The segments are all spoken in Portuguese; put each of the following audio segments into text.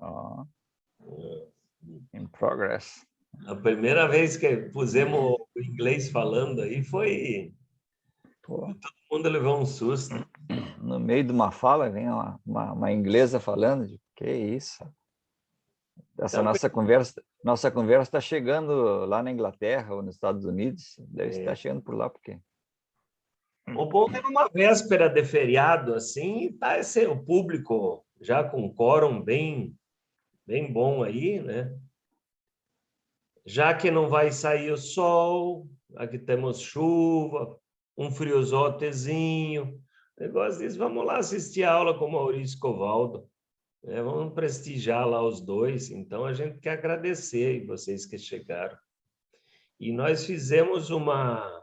Ó, in progress. A primeira vez que pusemos o inglês falando aí foi... Pô, Todo mundo levou um susto. no meio de uma fala vem uma inglesa falando, que isso? Essa Então, nossa conversa está chegando lá na Inglaterra ou nos Estados Unidos, deve estar chegando por lá, porque... o bom é numa véspera de feriado, assim, tá o público já com quórum bem bom aí, né? Já que não vai sair o sol, aqui temos chuva, um friozotezinho. O negócio diz, vamos lá assistir a aula com o Maurício Covaldo. Vamos prestigiar lá os dois. Então, a gente quer agradecer vocês que chegaram. E nós fizemos uma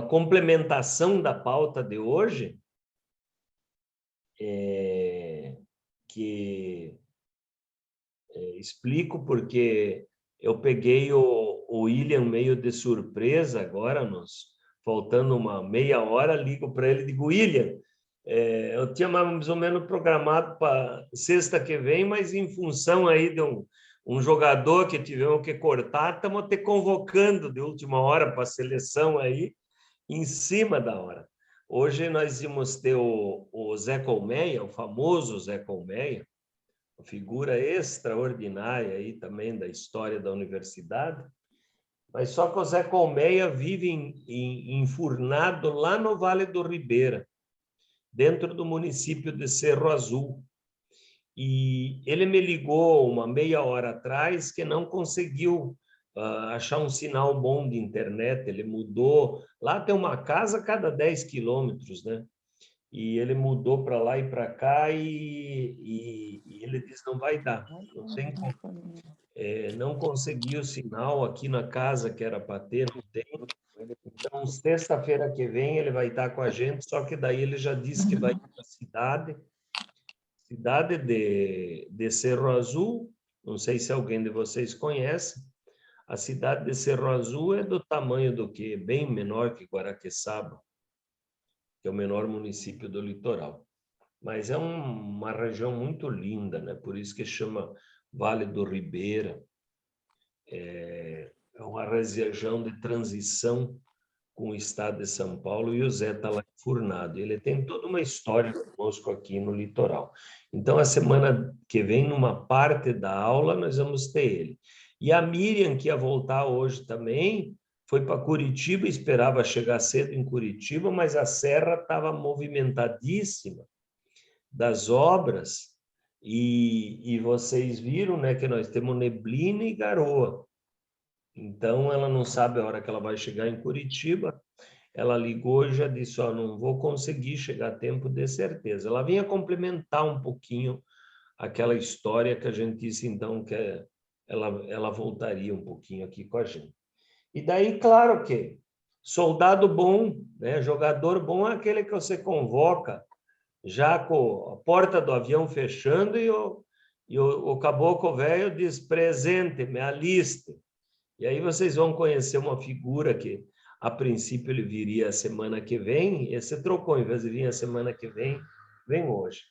complementação da pauta de hoje, que explico porque eu peguei o William meio de surpresa agora, faltando uma meia hora, ligo para ele e digo, William, eu tinha mais ou menos programado para sexta que vem, mas em função aí de um jogador que tivemos que cortar, estamos te convocando de última hora para a seleção aí, em cima da hora. Hoje nós íamos ter o Zé Colmeia, o famoso Zé Colmeia, uma figura extraordinária aí também da história da universidade, mas só que o Zé Colmeia vive enfurnado lá no Vale do Ribeira, dentro do município de Cerro Azul. E ele me ligou uma meia hora atrás que não conseguiu achar um sinal bom de internet, ele mudou, lá tem uma casa a cada 10 quilômetros, né? E ele mudou para lá e para cá e ele disse, não vai dar, não tem como. Não consegui o sinal aqui na casa que era para ter, não tem. Então, sexta-feira que vem ele vai estar com a gente, só que daí ele já disse que vai ir para a cidade de Cerro Azul, não sei se alguém de vocês conhece, a cidade de Cerro Azul é do tamanho do quê? Bem menor que Guaraqueçaba, que é o menor município do litoral. Mas é uma região muito linda, né? Por isso que chama Vale do Ribeira. É uma região de transição com o estado de São Paulo, e o Zé está lá enfurnado. Ele tem toda uma história conosco aqui no litoral. Então, a semana que vem, numa parte da aula, nós vamos ter ele. E a Miriam, que ia voltar hoje também, foi para Curitiba, esperava chegar cedo em Curitiba, mas a serra estava movimentadíssima das obras, e vocês viram, né, que nós temos neblina e garoa. Então, ela não sabe a hora que ela vai chegar em Curitiba. Ela ligou e já disse, não vou conseguir chegar a tempo de certeza. Ela vinha complementar um pouquinho aquela história que a gente disse, então, que ela voltaria um pouquinho aqui com a gente. E daí, claro que soldado bom, né, jogador bom é aquele que você convoca já com a porta do avião fechando e o caboclo velho diz, presente, me aliste. E aí vocês vão conhecer uma figura que, a princípio, ele viria a semana que vem, e você trocou, em vez de vir a semana que vem, vem hoje.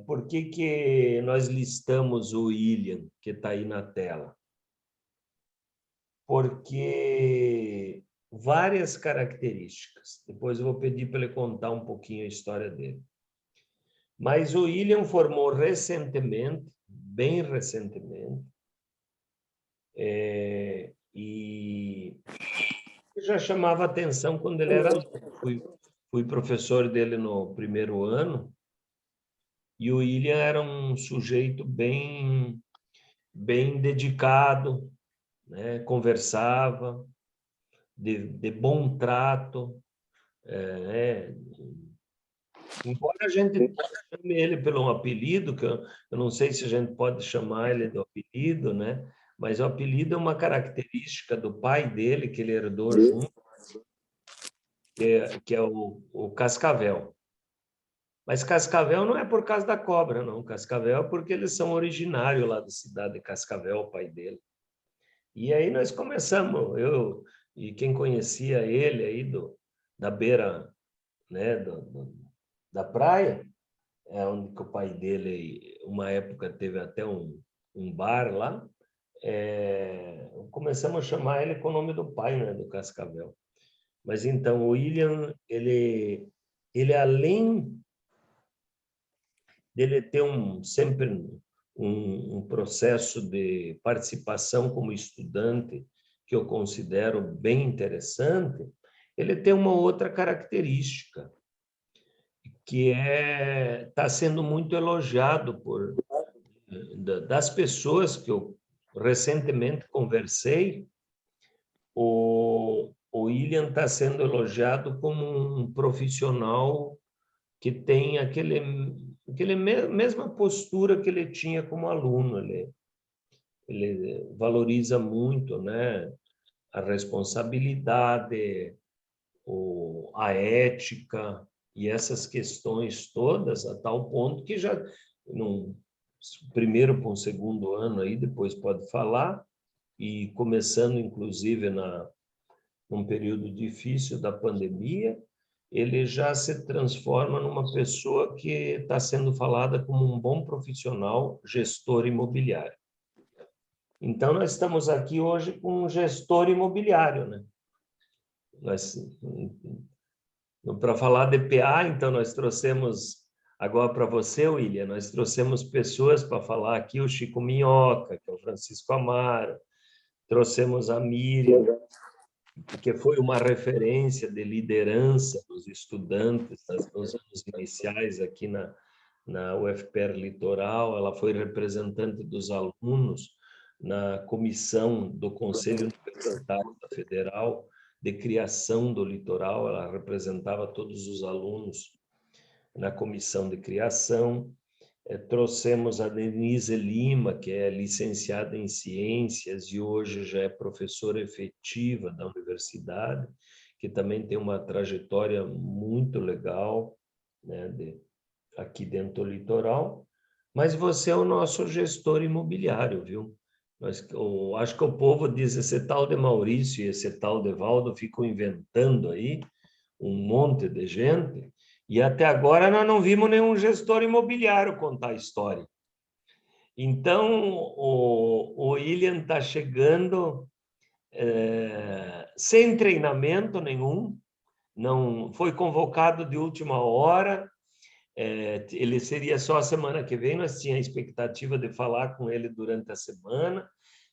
Por que nós listamos o William, que está aí na tela? Porque várias características. Depois eu vou pedir para ele contar um pouquinho a história dele. Mas o William formou recentemente, bem recentemente, e já chamava atenção quando ele era... Fui professor dele no primeiro ano, e o William era um sujeito bem dedicado, né? Conversava, de bom trato, embora a gente chame ele pelo apelido, que eu não sei se a gente pode chamar ele do apelido, né? Mas o apelido é uma característica do pai dele, que ele herdou junto, que é o Cascavel. Mas Cascavel não é por causa da cobra, não. Cascavel é porque eles são originários lá da cidade de Cascavel, o pai dele. E aí nós começamos, eu e quem conhecia ele aí da beira, né, da praia, é onde que o pai dele, uma época, teve até um bar lá. Começamos a chamar ele com o nome do pai, né, do Cascavel. Mas então o William, ele além dele ter sempre um processo de participação como estudante que eu considero bem interessante, ele tem uma outra característica, que está sendo muito elogiado das pessoas que eu recentemente conversei. O William está sendo elogiado como um profissional que tem aquele mesma postura que ele tinha como aluno. Ele valoriza muito, né, a responsabilidade, a ética e essas questões todas, a tal ponto que já no primeiro para um segundo ano aí depois pode falar, e começando inclusive num período difícil da pandemia, ele já se transforma numa pessoa que está sendo falada como um bom profissional gestor imobiliário. Então, nós estamos aqui hoje com um gestor imobiliário, né? Para falar de PA, então, nós trouxemos, agora para você, William, nós trouxemos pessoas para falar aqui, o Chico Minhoca, que é o Francisco Amaro, trouxemos a Miriam, que foi uma referência de liderança dos estudantes nos anos iniciais aqui na UFPR Litoral. Ela foi representante dos alunos na comissão do Conselho Universitário da Federal de Criação do Litoral. Ela representava todos os alunos na comissão de criação. Trouxemos a Denise Lima, que é licenciada em Ciências e hoje já é professora efetiva da universidade, que também tem uma trajetória muito legal, né, aqui dentro do litoral. Mas você é o nosso gestor imobiliário, viu? Acho que o povo diz, esse tal de Maurício e esse tal de Valdo ficam inventando aí um monte de gente, e até agora nós não vimos nenhum gestor imobiliário contar a história. Então, o William está chegando sem treinamento nenhum, não foi convocado de última hora, ele seria só a semana que vem, nós tínhamos a expectativa de falar com ele durante a semana,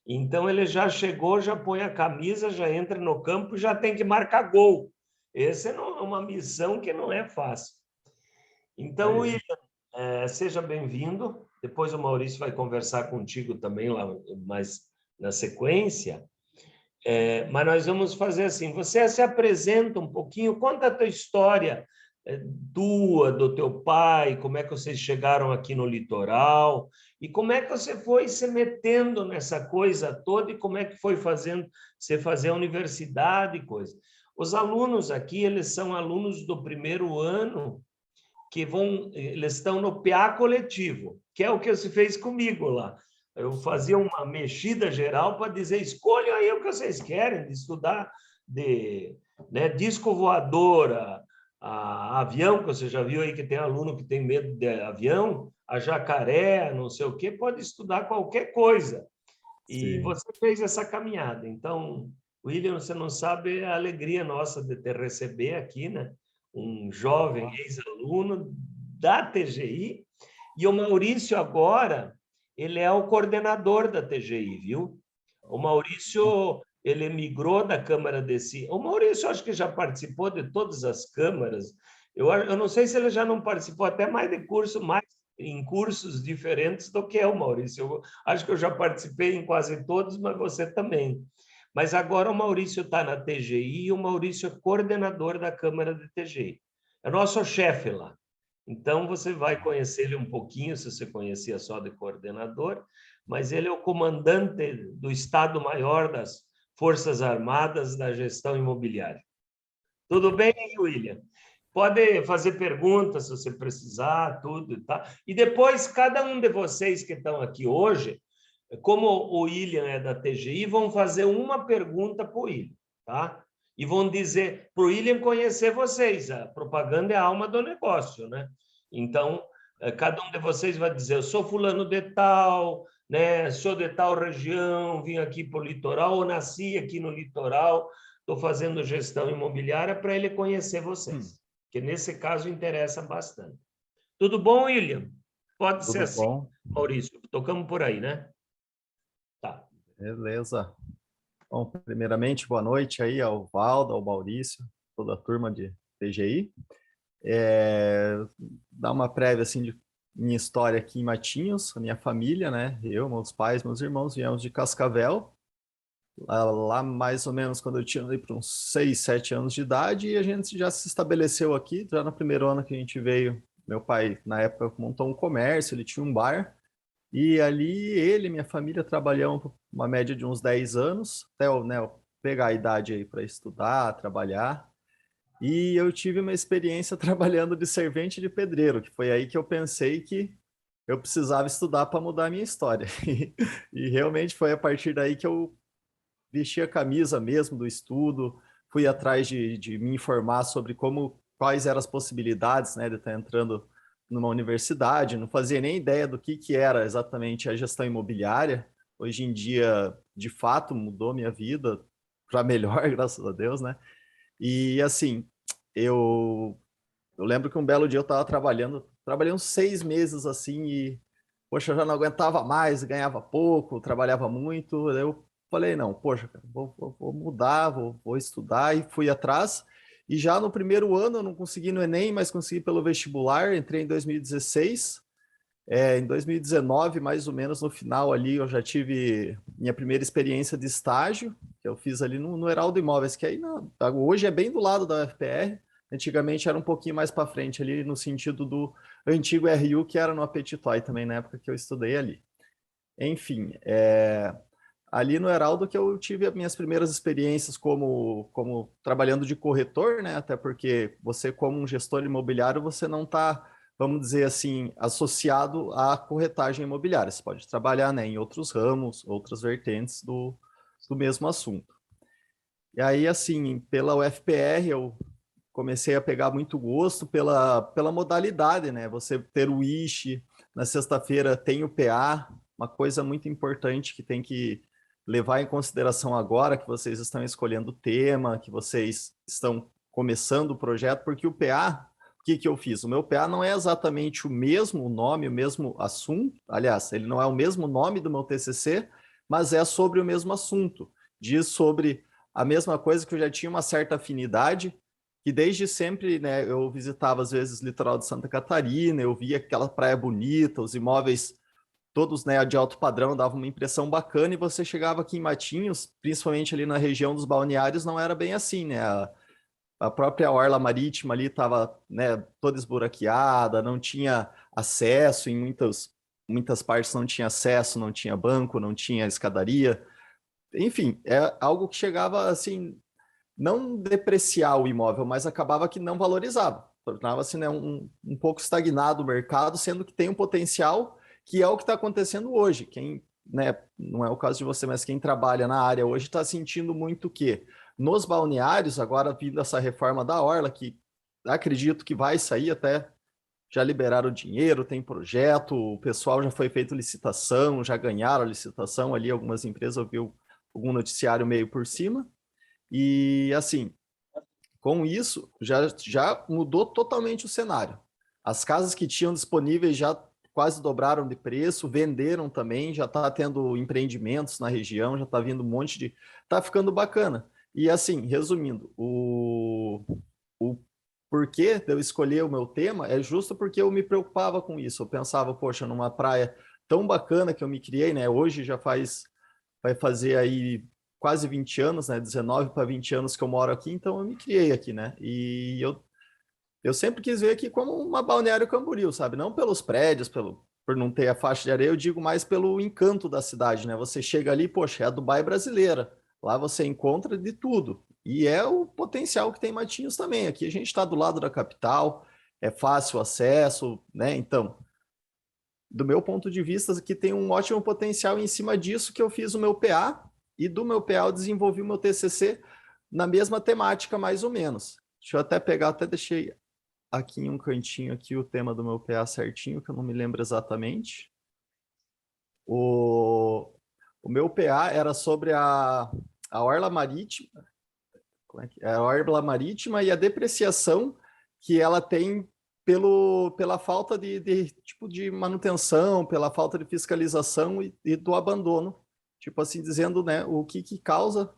então ele já chegou, já põe a camisa, já entra no campo e já tem que marcar gol. Essa é uma missão que não é fácil. Então, William, seja bem-vindo. Depois o Maurício vai conversar contigo também lá, mais na sequência. Mas nós vamos fazer assim, você se apresenta um pouquinho, conta a tua história, tua, do teu pai, como é que vocês chegaram aqui no litoral, e como é que você foi se metendo nessa coisa toda, e como é que foi você fazer a universidade e coisa. Os alunos aqui, eles são alunos do primeiro ano, eles estão no PA coletivo, que é o que você fez comigo lá. Eu fazia uma mexida geral para dizer, escolham aí o que vocês querem, de estudar disco voadora, avião, que você já viu aí que tem aluno que tem medo de avião, a jacaré, não sei o quê, pode estudar qualquer coisa. E Sim. Você fez essa caminhada. Então, William, você não sabe a alegria nossa de te receber aqui, né? Um jovem ex-aluno da TGI, e o Maurício agora, ele é o coordenador da TGI, viu? O Maurício, ele migrou da Câmara de Ciências. O Maurício, acho que já participou de todas as câmaras. Eu não sei se ele já não participou até mais de curso, mais em cursos diferentes do que o Maurício. Eu acho que eu já participei em quase todos, mas você também. Mas agora o Maurício está na TGI e o Maurício é coordenador da Câmara de TGI. É nosso chefe lá. Então, você vai conhecer ele um pouquinho, se você conhecia só de coordenador, mas ele é o comandante do Estado-Maior das Forças Armadas da Gestão Imobiliária. Tudo bem, William? Pode fazer perguntas se você precisar, tudo, tá? E depois, cada um de vocês que estão aqui hoje, como o William é da TGI, vão fazer uma pergunta para o William, tá? E vão dizer para o William conhecer vocês. A propaganda é a alma do negócio, né? Então, Cada um de vocês vai dizer, eu sou fulano de tal, né? Sou de tal região, vim aqui para o litoral, ou nasci aqui no litoral, estou fazendo gestão imobiliária para ele conhecer vocês, que nesse caso interessa bastante. Tudo bom, William? Pode ser Tudo assim, bom? Maurício. Tocamos por aí, né? Tá. Beleza. Bom, primeiramente, boa noite aí ao Valdo, ao Maurício, toda a turma de TGI. Dar uma prévia assim de minha história aqui em Matinhos, a minha família, né? Eu, meus pais, meus irmãos viemos de Cascavel, lá mais ou menos quando eu tinha ali para uns 6, 7 anos de idade, e a gente já se estabeleceu aqui, já no primeiro ano que a gente veio. Meu pai, na época, montou um comércio, ele tinha um bar, e ali ele e minha família trabalhamos uma média de uns 10 anos, até eu pegar a idade aí para estudar, trabalhar. E eu tive uma experiência trabalhando de servente de pedreiro, que foi aí que eu pensei que eu precisava estudar para mudar a minha história. E realmente foi a partir daí que eu vesti a camisa mesmo do estudo, fui atrás de me informar sobre quais eram as possibilidades, né, de estar entrando numa universidade, não fazia nem ideia do que era exatamente a gestão imobiliária. Hoje em dia, de fato, mudou minha vida para melhor, graças a Deus, né? E assim, eu lembro que um belo dia eu estava trabalhei uns 6 meses assim e, poxa, eu já não aguentava mais, ganhava pouco, trabalhava muito. Eu falei, não, poxa, cara, vou mudar, vou estudar e fui atrás. E já no primeiro ano eu não consegui no Enem, mas consegui pelo vestibular, entrei em 2016. Em 2019, mais ou menos no final ali, eu já tive minha primeira experiência de estágio, que eu fiz ali no Heraldo Imóveis, que aí hoje é bem do lado da UFPR, antigamente era um pouquinho mais para frente ali, no sentido do antigo RU, que era no Apetitoy também, na época que eu estudei ali. Enfim, ali no Heraldo que eu tive as minhas primeiras experiências como trabalhando de corretor, né? Até porque você, como um gestor imobiliário, você não está, vamos dizer assim, associado à corretagem imobiliária. Você pode trabalhar, né, em outros ramos, outras vertentes do mesmo assunto. E aí, assim, pela UFPR, eu comecei a pegar muito gosto pela modalidade, né? Você ter o ISH, na sexta-feira tem o PA, uma coisa muito importante que tem que levar em consideração agora que vocês estão escolhendo o tema, que vocês estão começando o projeto, porque o PA, o que eu fiz? O meu PA não é exatamente o mesmo nome, o mesmo assunto, aliás, ele não é o mesmo nome do meu TCC, mas é sobre o mesmo assunto. Diz sobre a mesma coisa que eu já tinha uma certa afinidade, que desde sempre, né, eu visitava às vezes o litoral de Santa Catarina, eu via aquela praia bonita, os imóveis todos, né, de alto padrão, davam uma impressão bacana, e você chegava aqui em Matinhos, principalmente ali na região dos balneários, não era bem assim, né? A própria orla marítima ali estava, né, toda esburaqueada, não tinha acesso, em muitas partes não tinha acesso, não tinha banco, não tinha escadaria. Enfim, é algo que chegava assim, não depreciar o imóvel, mas acabava que não valorizava. Tornava-se, né, um pouco estagnado o mercado, sendo que tem um potencial, que é o que está acontecendo hoje. Quem, né, não é o caso de você, mas quem trabalha na área hoje está sentindo muito que nos balneários, agora vindo essa reforma da Orla, que acredito que vai sair, até já liberaram o dinheiro, tem projeto, o pessoal já foi feito licitação, já ganharam a licitação ali, algumas empresas, eu vi algum noticiário meio por cima. E assim, com isso, já mudou totalmente o cenário. As casas que tinham disponíveis já quase dobraram de preço, venderam também, já está tendo empreendimentos na região, já está vindo um monte de. Está ficando bacana. E assim, resumindo, o porquê de eu escolher o meu tema é justo porque eu me preocupava com isso. Eu pensava, poxa, numa praia tão bacana que eu me criei, né? Hoje já vai fazer aí quase 20 anos, né? 19 para 20 anos que eu moro aqui, então eu me criei aqui, né? E eu sempre quis ver aqui como uma Balneário Camboriú, sabe? Não pelos prédios, por não ter a faixa de areia, eu digo mais pelo encanto da cidade, né? Você chega ali, poxa, é a Dubai brasileira. Lá você encontra de tudo. E é o potencial que tem Matinhos também. Aqui a gente está do lado da capital, é fácil acesso, né? Então, do meu ponto de vista, aqui tem um ótimo potencial em cima disso que eu fiz o meu PA, e do meu PA eu desenvolvi o meu TCC na mesma temática, mais ou menos. Deixa eu até pegar, até deixei aqui em um cantinho aqui o tema do meu PA certinho, que eu não me lembro exatamente. O meu PA era sobre a orla marítima, a orla marítima e a depreciação que ela tem pela falta tipo de manutenção, pela falta de fiscalização e do abandono, tipo assim dizendo, né, o que causa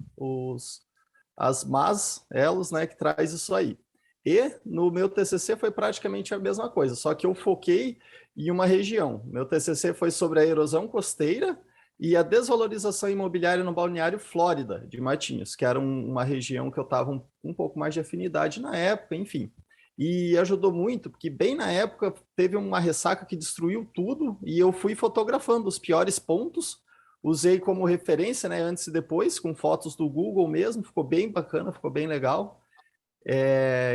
as más elos, né, que traz isso aí. E no meu TCC foi praticamente a mesma coisa, só que eu foquei em uma região. Meu TCC foi sobre a erosão costeira e a desvalorização imobiliária no balneário Flórida, de Matinhos, que era uma região que eu estava um pouco mais de afinidade na época, enfim. E ajudou muito, porque bem na época teve uma ressaca que destruiu tudo e eu fui fotografando os piores pontos, usei como referência, né, antes e depois, com fotos do Google mesmo, ficou bem bacana, ficou bem legal.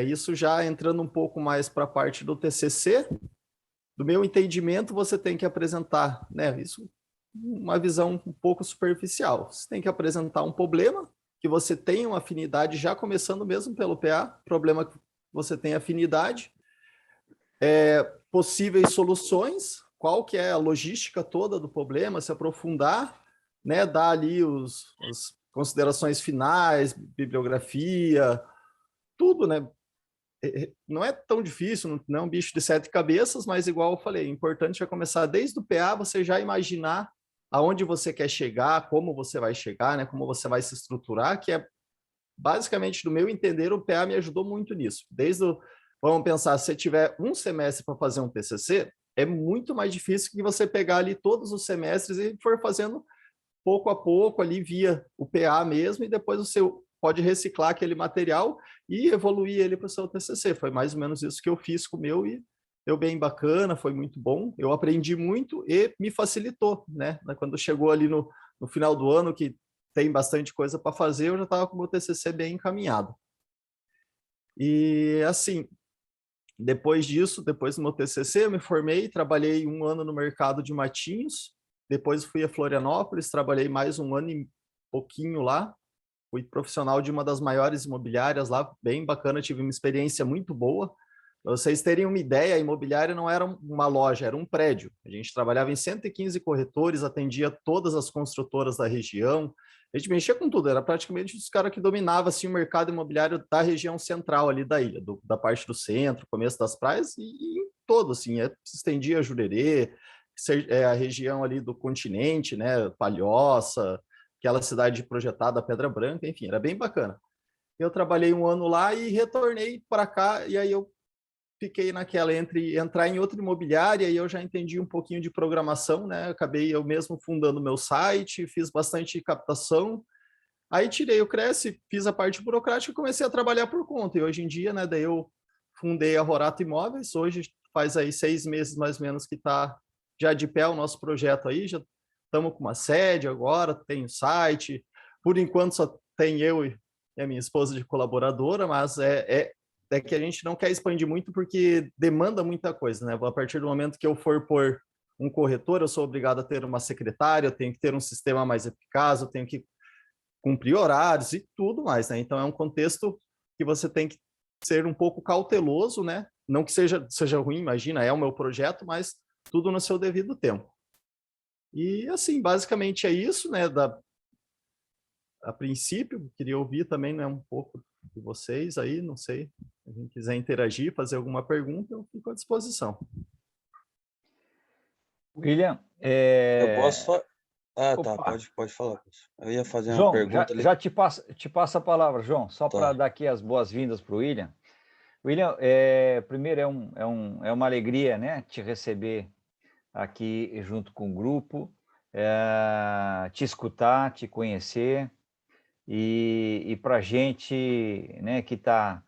Isso já entrando um pouco mais para a parte do TCC, do meu entendimento, você tem que apresentar, né, isso, uma visão um pouco superficial. Você tem que apresentar um problema que você tem uma afinidade, já começando mesmo pelo PA, problema que você tem afinidade, possíveis soluções, qual que é a logística toda do problema, se aprofundar, né, dar ali as considerações finais, bibliografia, tudo, né? Não é tão difícil, não é um bicho de 7 cabeças, mas igual eu falei, é importante é começar desde o PA, você já imaginar aonde você quer chegar, como você vai chegar, né, como você vai se estruturar, que é basicamente, do meu entender, o PA me ajudou muito nisso. Vamos pensar, se você tiver um semestre para fazer um TCC, é muito mais difícil que você pegar ali todos os semestres e for fazendo pouco a pouco ali via o PA mesmo, e depois você pode reciclar aquele material e evoluir ele para o seu TCC. Foi mais ou menos isso que eu fiz com o meu e deu bem bacana, foi muito bom. Eu aprendi muito e me facilitou, né? Quando chegou ali no final do ano, que tem bastante coisa para fazer, eu já estava com o meu TCC bem encaminhado. E assim, depois disso, depois do meu TCC, eu me formei, trabalhei 1 ano no mercado de Matinhos, depois fui a Florianópolis, trabalhei mais 1 ano e pouquinho lá, fui profissional de uma das maiores imobiliárias lá, bem bacana, tive uma experiência muito boa. Para vocês terem uma ideia, a imobiliária não era uma loja, era um prédio. A gente trabalhava em 115 corretores, atendia todas as construtoras da região, a gente mexia com tudo, era praticamente os caras que dominavam assim, o mercado imobiliário da região central ali da ilha, da parte do centro, começo das praias e em todo, assim, se estendia a Jurerê, a região ali do continente, né, Palhoça, aquela cidade projetada, Pedra Branca, enfim, era bem bacana. Eu trabalhei 1 ano lá e retornei para cá, e aí eu fiquei naquela entre entrar em outra imobiliária e eu já entendi um pouquinho de programação, né? Acabei eu mesmo fundando meu site, fiz bastante captação. Aí tirei o Cresce, fiz a parte burocrática e comecei a trabalhar por conta. E hoje em dia, né, daí eu fundei a Rorato Imóveis, hoje faz aí 6 meses mais ou menos que está já de pé o nosso projeto aí, já estamos com uma sede agora, tem o site, por enquanto só tem eu e a minha esposa de colaboradora, mas é que a gente não quer expandir muito porque demanda muita coisa, né? A partir do momento que eu for por um corretor, eu sou obrigado a ter uma secretária, eu tenho que ter um sistema mais eficaz, eu tenho que cumprir horários e tudo mais, né? Então é um contexto que você tem que ser um pouco cauteloso, né? Não que seja ruim, imagina, é o meu projeto, mas tudo no seu devido tempo. E assim, basicamente é isso, né? A princípio, queria ouvir também, né, um pouco de vocês aí, não sei, se alguém quiser interagir, fazer alguma pergunta, eu fico à disposição. William, Eu posso falar. Ah, tá, Opa. pode falar. Eu ia fazer uma João, pergunta ali. já te passo a palavra, João, só Tá. para dar aqui as boas-vindas para o William. William, primeiro é uma alegria, né, te receber aqui junto com o grupo, te escutar, te conhecer, e para a gente, né, que está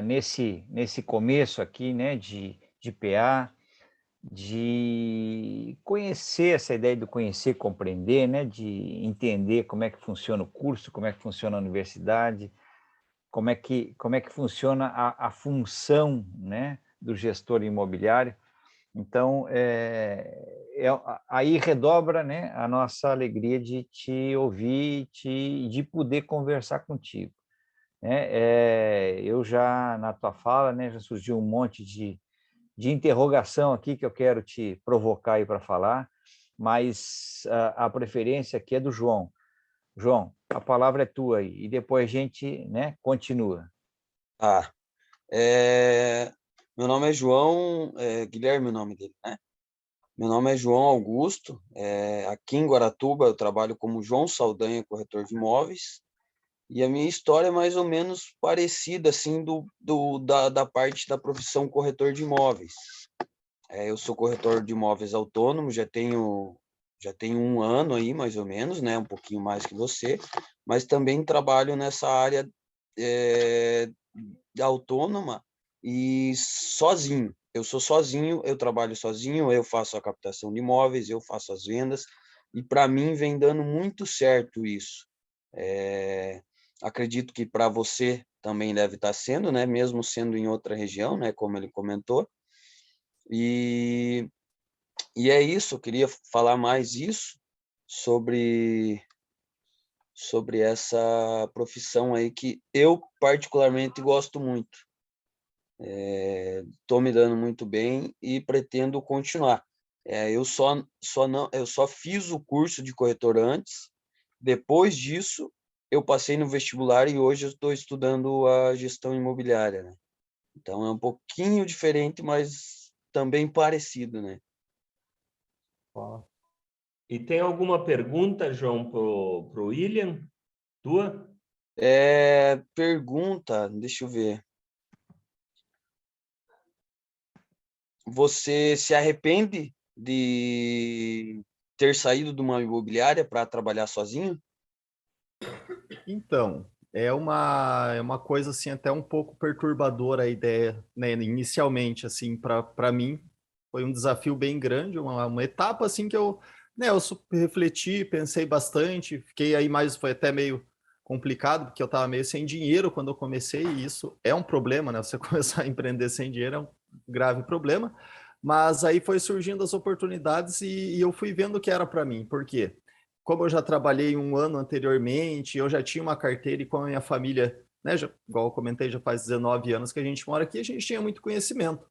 nesse começo aqui, né, de PA, de conhecer essa ideia do conhecer, compreender, né, de entender como é que funciona o curso, como é que funciona a universidade, como é que funciona a função, né, do gestor imobiliário. Então, aí redobra, né, a nossa alegria de te ouvir, de poder conversar contigo. né? Eu já, na tua fala, né, já surgiu um monte de interrogação aqui que eu quero te provocar aí para falar, mas a preferência aqui é do João. João, a palavra é tua aí, e depois a gente, né, continua. Ah, meu nome é João, Guilherme é o nome dele, né? Meu nome é João Augusto, aqui em Guaratuba eu trabalho como João Saldanha, corretor de imóveis, e a minha história é mais ou menos parecida, assim, da parte da profissão corretor de imóveis. Eu sou corretor de imóveis autônomo, já tenho 1 ano aí, mais ou menos, né? Um pouquinho mais que você, mas também trabalho nessa área autônoma e sozinho. Eu sou sozinho, eu trabalho sozinho, eu faço a captação de imóveis, eu faço as vendas, e para mim vem dando muito certo isso. Acredito que para você também deve estar sendo, né? Mesmo sendo em outra região, né? Como ele comentou. E é isso, eu queria falar mais isso sobre essa profissão aí que eu particularmente gosto muito. Estou me dando muito bem e pretendo continuar. Eu só fiz o curso de corretor antes. Depois disso, eu passei no vestibular e hoje eu estou estudando a gestão imobiliária, né? Então é um pouquinho diferente, mas também parecido, né? E tem alguma pergunta, João, pro William? Tua? Pergunta, deixa eu ver. Você se arrepende de ter saído de uma imobiliária para trabalhar sozinho? Então, é uma coisa assim até um pouco perturbadora a ideia, né? Inicialmente, assim, para mim foi um desafio bem grande, uma etapa assim que eu refleti, pensei bastante, fiquei aí mais, foi até meio complicado, porque eu estava meio sem dinheiro quando eu comecei, e isso é um problema, né? Você começar a empreender sem dinheiro é um grave problema, mas aí foi surgindo as oportunidades e eu fui vendo que era para mim. Por quê? Como eu já trabalhei 1 ano anteriormente, eu já tinha uma carteira e com a minha família, né, igual eu comentei, já faz 19 anos que a gente mora aqui, a gente tinha muito conhecimento.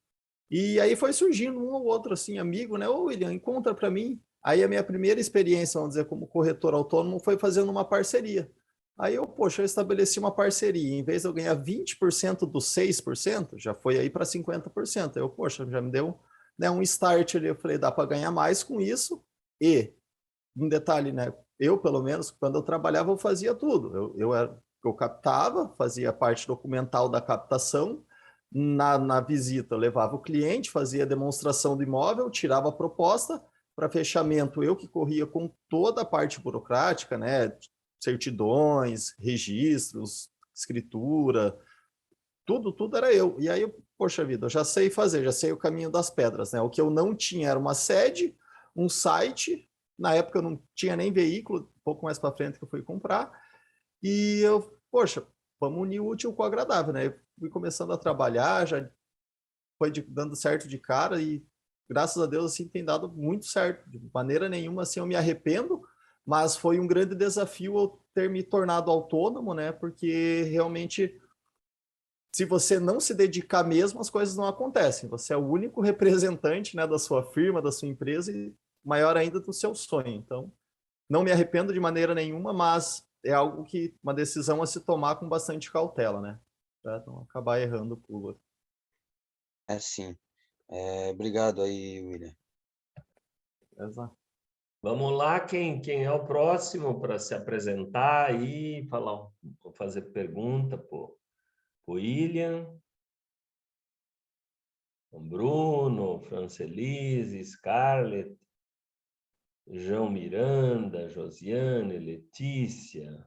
E aí foi surgindo um ou outro, assim, amigo, né? Ô, William, encontra para mim. Aí a minha primeira experiência, vamos dizer, como corretor autônomo foi fazendo uma parceria. Aí eu estabeleci uma parceria. Em vez de eu ganhar 20% dos 6%, já foi aí para 50%. Já me deu, né, um start ali. Eu falei, dá para ganhar mais com isso. E um detalhe, né? Eu, pelo menos, quando eu trabalhava, eu fazia tudo. Eu captava, fazia a parte documental da captação. Na visita, eu levava o cliente, fazia a demonstração do imóvel, tirava a proposta. Para fechamento, eu que corria com toda a parte burocrática, né? Certidões, registros, escritura, tudo era eu. E aí, poxa vida, eu já sei fazer, já sei o caminho das pedras, né? O que eu não tinha era uma sede, um site. Na época eu não tinha nem veículo, um pouco mais para frente que eu fui comprar. E eu, poxa, vamos unir o útil com o agradável, né? Eu fui começando a trabalhar, já foi dando certo de cara e graças a Deus assim tem dado muito certo. De maneira nenhuma assim eu me arrependo, mas foi um grande desafio eu ter me tornado autônomo, né? Porque realmente se você não se dedicar mesmo, as coisas não acontecem. Você é o único representante, né, da sua firma, da sua empresa e maior ainda do seu sonho. Então, não me arrependo de maneira nenhuma, mas é algo que uma decisão a se tomar com bastante cautela, né? Para não acabar errando o pulo. Sim. Obrigado aí, William. Exato. Vamos lá, quem é o próximo para se apresentar e fazer pergunta para o William, o Bruno, Francelise, Scarlett, João Miranda, Josiane, Letícia.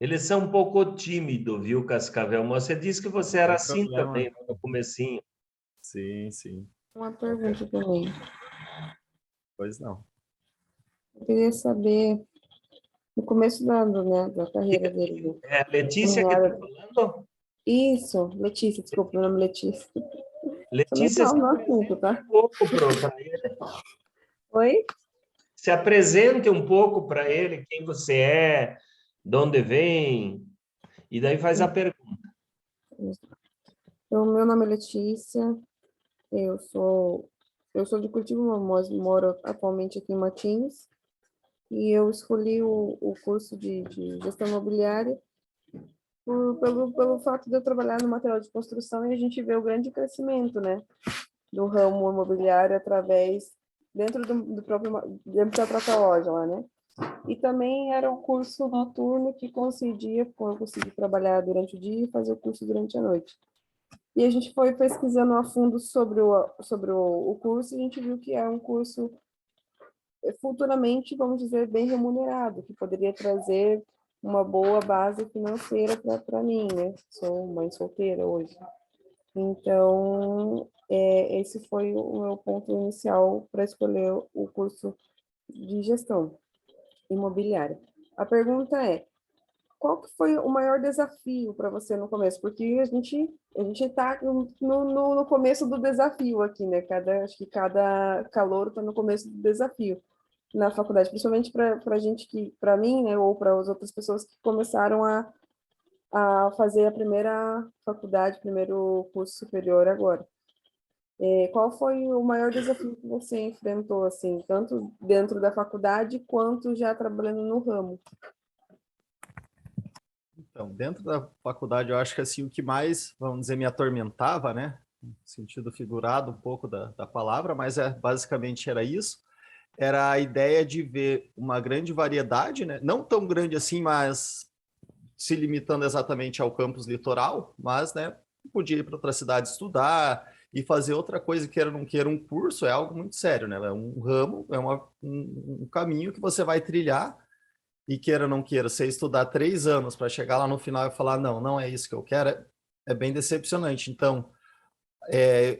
Eles são um pouco tímidos, viu, Cascavel? Mas você disse que você era assim também, no comecinho. Sim, sim. Uma pergunta também. Pois não. Eu queria saber, no começo da carreira dele. É a Letícia que está falando? Isso, Letícia, desculpa, meu nome é Letícia. Letícia, Sou legal no assunto, tá? um pouco para ele. Oi? Se apresente um pouco para ele, quem você é, de onde vem, e daí faz a pergunta. Então, meu nome é Letícia, eu sou de Curitiba, mas moro atualmente aqui em Matinhos, e eu escolhi o curso de gestão imobiliária pelo fato de eu trabalhar no material de construção, e a gente vê o grande crescimento, né, do ramo imobiliário dentro da própria loja lá, né? E também era um curso noturno que eu consegui trabalhar durante o dia e fazer o curso durante a noite. E a gente foi pesquisando a fundo sobre o curso, e a gente viu que é um curso futuramente, vamos dizer, bem remunerado, que poderia trazer uma boa base financeira para mim, né? Sou mãe solteira hoje. Então, esse foi o meu ponto inicial para escolher o curso de gestão imobiliária. A pergunta é, qual que foi o maior desafio para você no começo? Porque a gente está no começo do desafio aqui, né? Acho que cada calouro está no começo do desafio na faculdade, principalmente para gente para mim, né, ou para as outras pessoas que começaram a fazer a primeira faculdade, primeiro curso superior agora. Qual foi o maior desafio que você enfrentou, assim, tanto dentro da faculdade quanto já trabalhando no ramo? Então, dentro da faculdade, eu acho que assim, o que mais, vamos dizer, me atormentava, né? No sentido figurado um pouco da palavra, mas basicamente era isso. Era a ideia de ver uma grande variedade, né? Não tão grande assim, mas se limitando exatamente ao campus litoral, mas, né, podia ir para outra cidade estudar e fazer outra coisa, queira ou não queira, um curso é algo muito sério, né? É um ramo, é um caminho que você vai trilhar e queira ou não queira, você estudar 3 anos para chegar lá no final e falar, não, não é isso que eu quero, é bem decepcionante. Então,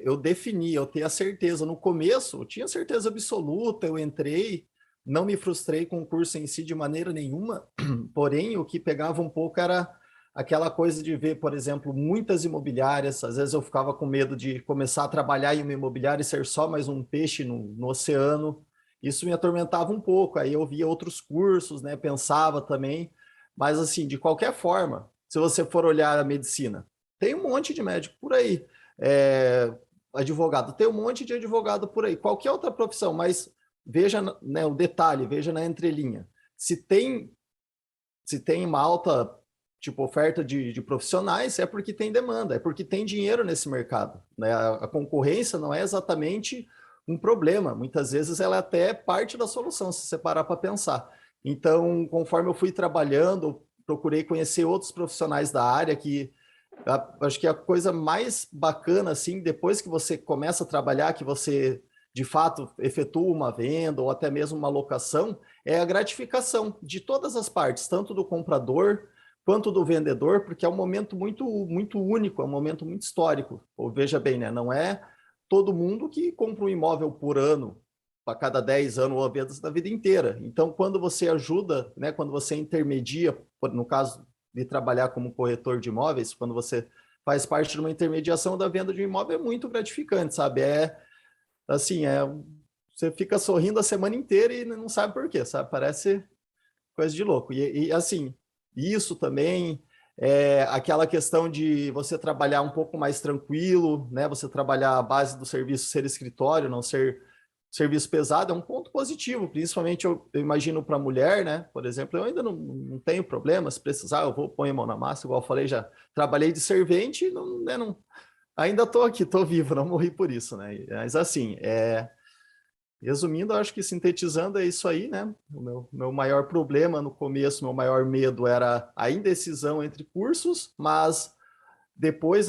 eu tenho a certeza, no começo, eu tinha certeza absoluta, eu entrei, não me frustrei com o curso em si de maneira nenhuma, porém, o que pegava um pouco era aquela coisa de ver, por exemplo, muitas imobiliárias, às vezes eu ficava com medo de começar a trabalhar em uma imobiliária e ser só mais um peixe no oceano, isso me atormentava um pouco, aí eu via outros cursos, né, pensava também, mas assim, de qualquer forma, se você for olhar a medicina, tem um monte de médico por aí, advogado, tem um monte de advogado por aí, qualquer outra profissão, mas veja, né, o detalhe, veja na entrelinha. Se tem uma alta oferta de profissionais, é porque tem demanda, é porque tem dinheiro nesse mercado. Né? A concorrência não é exatamente um problema, muitas vezes ela é até parte da solução, se você parar para pensar. Então, conforme eu fui trabalhando, procurei conhecer outros profissionais da área que acho que a coisa mais bacana, assim, depois que você começa a trabalhar, que você de fato efetua uma venda ou até mesmo uma locação, é a gratificação de todas as partes, tanto do comprador quanto do vendedor, porque é um momento muito, muito único, é um momento muito histórico. Ou veja bem, né? Não é todo mundo que compra um imóvel por ano, a cada 10 anos ou a da vida inteira. Então, quando você ajuda, né, quando você intermedia, no caso de trabalhar como corretor de imóveis, quando você faz parte de uma intermediação da venda de um imóvel, é muito gratificante, sabe? Assim, você fica sorrindo a semana inteira e não sabe por quê, sabe? Parece coisa de louco. E assim, isso também aquela questão de você trabalhar um pouco mais tranquilo, né? Você trabalhar a base do serviço ser escritório, não ser serviço pesado, é um ponto positivo, principalmente eu imagino para a mulher, né? Por exemplo, eu ainda não tenho problema, se precisar, eu vou pôr a mão na massa, igual eu falei, já trabalhei de servente, ainda estou aqui, estou vivo, não morri por isso, né? Mas assim, resumindo, eu acho que sintetizando é isso aí, né? O meu maior problema no começo, meu maior medo era a indecisão entre cursos, mas depois,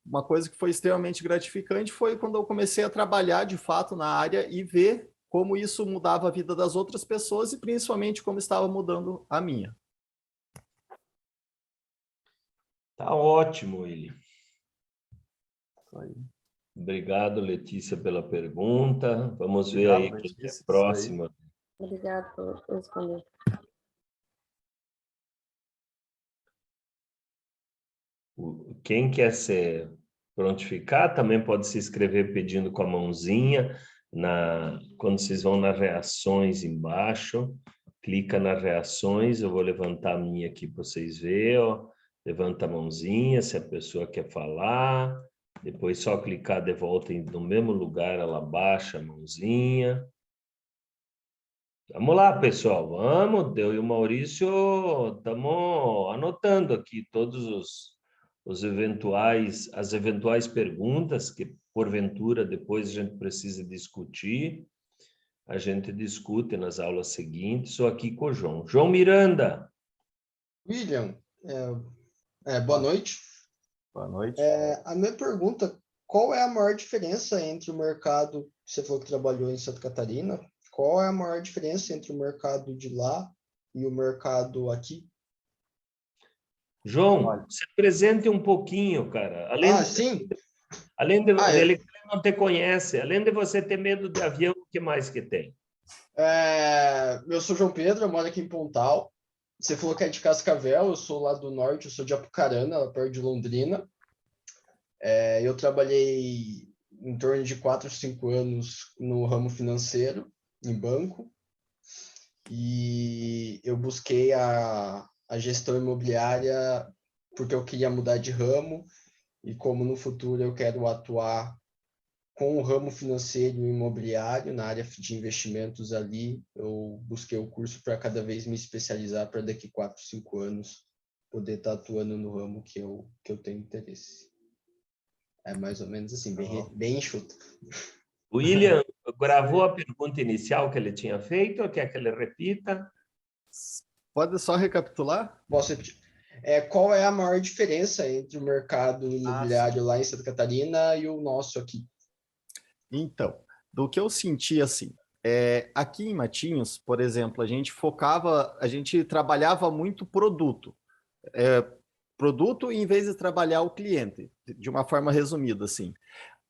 uma coisa que foi extremamente gratificante foi quando eu comecei a trabalhar de fato na área e ver como isso mudava a vida das outras pessoas e principalmente como estava mudando a minha. Tá ótimo, ele. Aí. Obrigado, Letícia, pela pergunta. Vamos ver Obrigado, aí quem é Letícia, a próxima. Obrigada por responder. Quem quer se prontificar também pode se inscrever pedindo com a mãozinha quando vocês vão nas reações embaixo. clica nas reações, eu vou levantar a minha aqui para vocês verem, ó. Levanta a mãozinha se a pessoa quer falar, depois só clicar de volta no mesmo lugar, ela baixa a mãozinha. Vamos lá, pessoal, vamos. Eu e o Maurício estamos anotando aqui todos as eventuais perguntas que, porventura, depois a gente precisa discutir. A gente discute nas aulas seguintes. Estou aqui com o João. João Miranda. William, boa noite. Boa noite. A minha pergunta, qual é a maior diferença entre o mercado, você falou que trabalhou em Santa Catarina, qual é a maior diferença entre o mercado de lá e o mercado aqui? João, se apresente um pouquinho, cara. Sim. Além de ele não te conhece, além de você ter medo de avião, o que mais que tem? Eu sou João Pedro, eu moro aqui em Pontal. Você falou que é de Cascavel, eu sou lá do norte, eu sou de Apucarana, lá perto de Londrina. Eu trabalhei em torno de 4 ou 5 anos no ramo financeiro, em banco, e eu busquei a gestão imobiliária porque eu queria mudar de ramo, e como no futuro eu quero atuar com o ramo financeiro e imobiliário, na área de investimentos ali, eu busquei o curso para cada vez me especializar, para daqui 4, 5 anos poder estar atuando no ramo que eu tenho interesse. É mais ou menos assim, bem enxuto. O William gravou a pergunta inicial que ele tinha feito, ou quer que ele repita? Pode só recapitular? Posso repetir? Qual é a maior diferença entre o mercado imobiliário lá em Santa Catarina e o nosso aqui? Então, do que eu senti assim, aqui em Matinhos, por exemplo, a gente trabalhava muito produto. Produto em vez de trabalhar o cliente, de uma forma resumida, assim.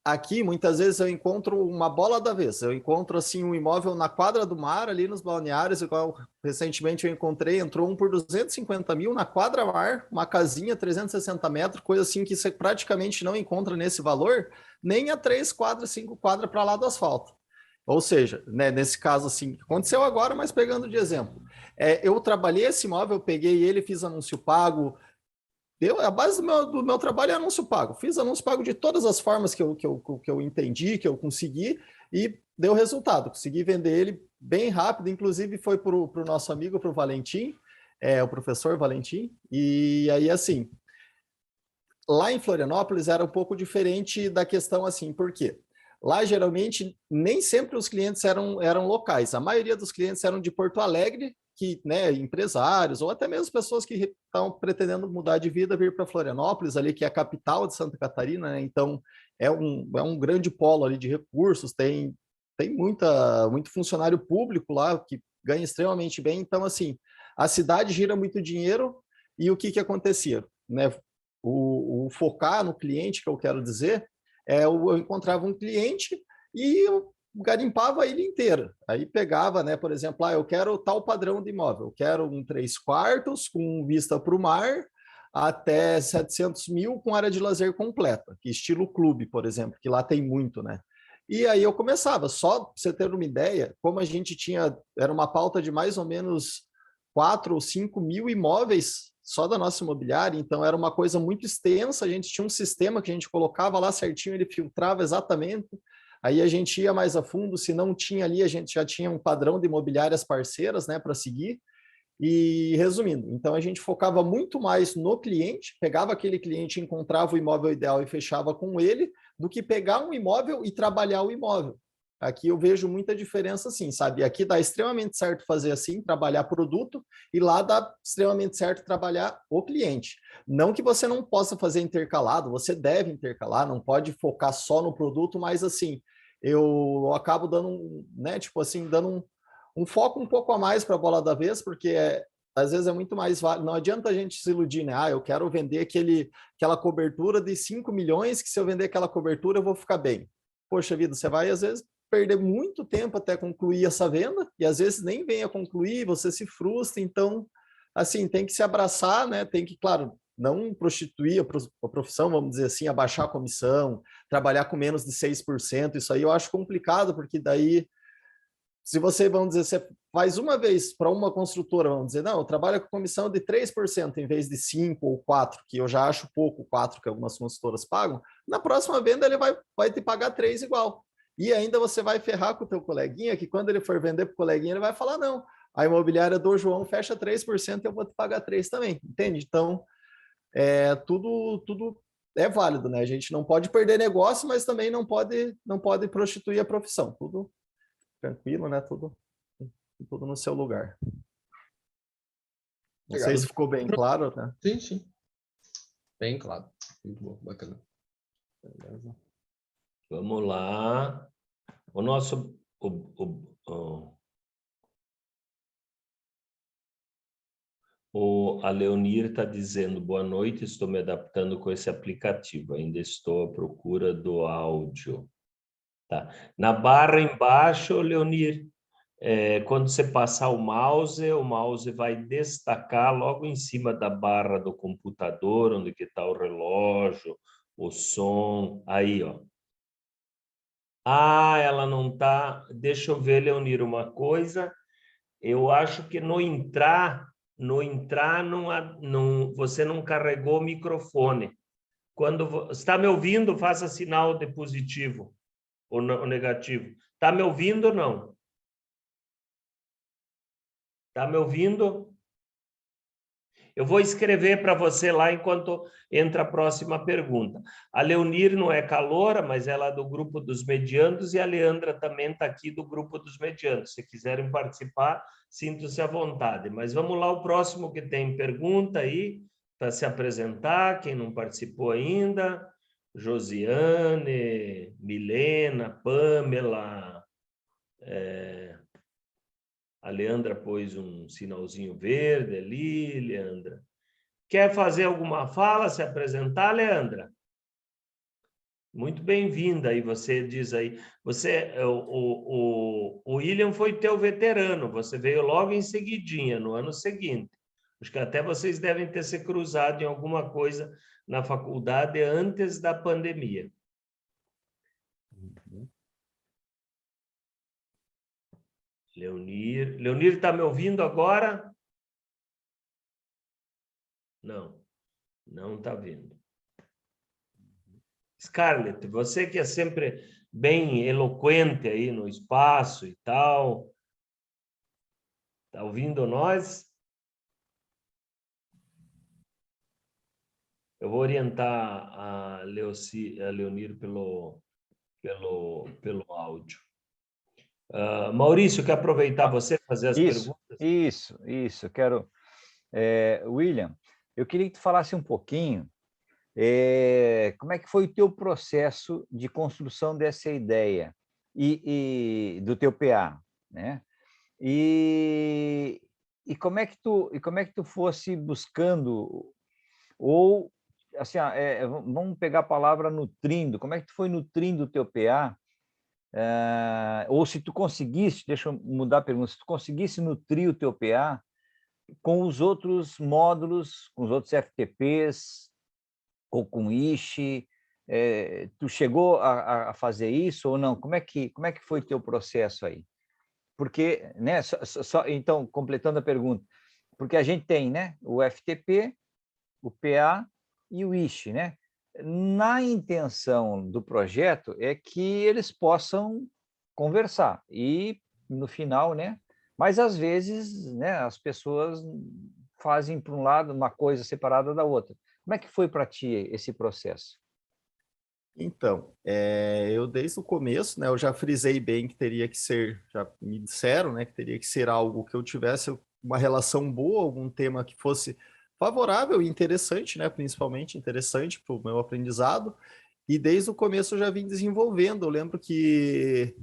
Aqui, muitas vezes, eu encontro uma bola da vez. Eu encontro, assim, um imóvel na quadra do mar, ali nos balneários, igual recentemente eu entrou um por 250 mil na quadra mar, uma casinha, 360 metros, coisa assim que você praticamente não encontra nesse valor, nem a 3 quadras, 5 quadras para lá do asfalto. Ou seja, né, nesse caso, assim, aconteceu agora, mas pegando de exemplo. Eu trabalhei esse imóvel, eu peguei ele, fiz anúncio pago. A base do meu trabalho é anúncio pago. Fiz anúncio pago de todas as formas que eu entendi, que eu consegui, e deu resultado. Consegui vender ele bem rápido, inclusive foi para o nosso amigo, para o Valentim, o professor Valentim. E aí, assim, lá em Florianópolis era um pouco diferente da questão, assim, por quê? Lá, geralmente, nem sempre os clientes eram locais. A maioria dos clientes eram de Porto Alegre, né, empresários, ou até mesmo pessoas que estão pretendendo mudar de vida, vir para Florianópolis, ali que é a capital de Santa Catarina, né? Então é um grande polo ali de recursos, tem muito funcionário público lá que ganha extremamente bem. Então, assim, a cidade gira muito dinheiro, e o que acontecia, né? O focar no cliente, que eu quero dizer, eu encontrava um cliente e eu garimpava a ilha inteira. Aí pegava, né, por exemplo, eu quero tal padrão de imóvel, eu quero um 3 quartos com vista para o mar, até 700 mil com área de lazer completa, que estilo clube, por exemplo, que lá tem muito, né? E aí eu começava, só para você ter uma ideia, como a gente era uma pauta de mais ou menos 4 ou 5 mil imóveis só da nossa imobiliária, então era uma coisa muito extensa, a gente tinha um sistema que a gente colocava lá certinho, ele filtrava exatamente. Aí a gente ia mais a fundo, se não tinha ali, a gente já tinha um padrão de imobiliárias parceiras, né, para seguir. E resumindo, então a gente focava muito mais no cliente, pegava aquele cliente, encontrava o imóvel ideal e fechava com ele, do que pegar um imóvel e trabalhar o imóvel. Aqui eu vejo muita diferença, assim, sabe? Aqui dá extremamente certo fazer assim, trabalhar produto, e lá dá extremamente certo trabalhar o cliente. Não que você não possa fazer intercalado, você deve intercalar, não pode focar só no produto, mas assim, eu acabo dando né, tipo assim, dando um foco um pouco a mais para a bola da vez, porque às vezes é muito mais válido. Não adianta a gente se iludir, né? Eu quero vender aquela cobertura de 5 milhões, que se eu vender aquela cobertura eu vou ficar bem. Poxa vida, você vai às vezes perder muito tempo até concluir essa venda, e às vezes nem vem a concluir, você se frustra. Então, assim, tem que se abraçar, né? Tem que, claro, não prostituir a profissão, vamos dizer assim, abaixar a comissão, trabalhar com menos de 6%, isso aí eu acho complicado, porque daí se você, vamos dizer, você faz uma vez para uma construtora, vamos dizer, não, eu trabalho com comissão de 3% em vez de 5% ou 4%, que eu já acho pouco, 4% que algumas consultoras pagam, na próxima venda ele vai te pagar 3% igual. E ainda você vai ferrar com o teu coleguinha, que quando ele for vender para o coleguinha, ele vai falar, não, a imobiliária do João fecha 3% e eu vou te pagar 3% também, entende? Então, tudo é válido, né? A gente não pode perder negócio, mas também não pode prostituir a profissão. Tudo tranquilo, né? Tudo no seu lugar. Não sei se ficou bem claro, né? Sim, sim. Bem claro. Muito bom, bacana. Beleza. Vamos lá. O nosso... A Leonir está dizendo, boa noite, estou me adaptando com esse aplicativo, ainda estou à procura do áudio. Tá. Na barra embaixo, Leonir, quando você passar o mouse vai destacar logo em cima da barra do computador, onde que está o relógio, o som, aí, ó. Ah, ela não está... Deixa eu ver, Leonir, uma coisa. Eu acho que no entrar você não carregou o microfone. Quando você está me ouvindo, faça sinal de positivo ou negativo. Está me ouvindo ou não? Está me ouvindo? Eu vou escrever para você lá enquanto entra a próxima pergunta. A Leonir não é caloura, mas ela é do grupo dos medianos, e a Leandra também está aqui do grupo dos medianos. Se quiserem participar, sintam-se à vontade. Mas vamos lá, o próximo que tem pergunta aí, para se apresentar, quem não participou ainda, Josiane, Milena, Pamela, a Leandra pôs um sinalzinho verde ali, Leandra. Quer fazer alguma fala, se apresentar, Leandra? Muito bem-vinda. Aí você diz aí, o William foi teu veterano, você veio logo em seguidinha, no ano seguinte. Acho que até vocês devem ter se cruzado em alguma coisa na faculdade antes da pandemia. Leonir está me ouvindo agora? Não está vindo. Scarlett, você que é sempre bem eloquente aí no espaço e tal, está ouvindo nós? Eu vou orientar a Leonir pelo áudio. Maurício, quer aproveitar você fazer as perguntas? Isso. Eu quero... William, eu queria que tu falasse um pouquinho como é que foi o teu processo de construção dessa ideia e do teu PA, né? E como é que tu fosse buscando, ou assim, vamos pegar a palavra nutrindo, como é que tu foi nutrindo o teu PA? Ou se tu conseguisse, deixa eu mudar a pergunta, se tu conseguisse nutrir o teu PA com os outros módulos, com os outros FTPs, ou com ISHE, tu chegou a fazer isso ou não? Como é que foi o teu processo aí? Porque, né, então, completando a pergunta, porque a gente tem, né, o FTP, o PA e o ISHE, né? Na intenção do projeto é que eles possam conversar e, no final, né? Mas, às vezes, né, as pessoas fazem, por um lado, uma coisa separada da outra. Como é que foi para ti esse processo? Então, eu desde o começo, né, eu já frisei bem que teria que ser, já me disseram, né, que teria que ser algo que eu tivesse uma relação boa, algum tema que fosse favorável e interessante, né, principalmente interessante para o meu aprendizado, e desde o começo eu já vim desenvolvendo. Eu lembro que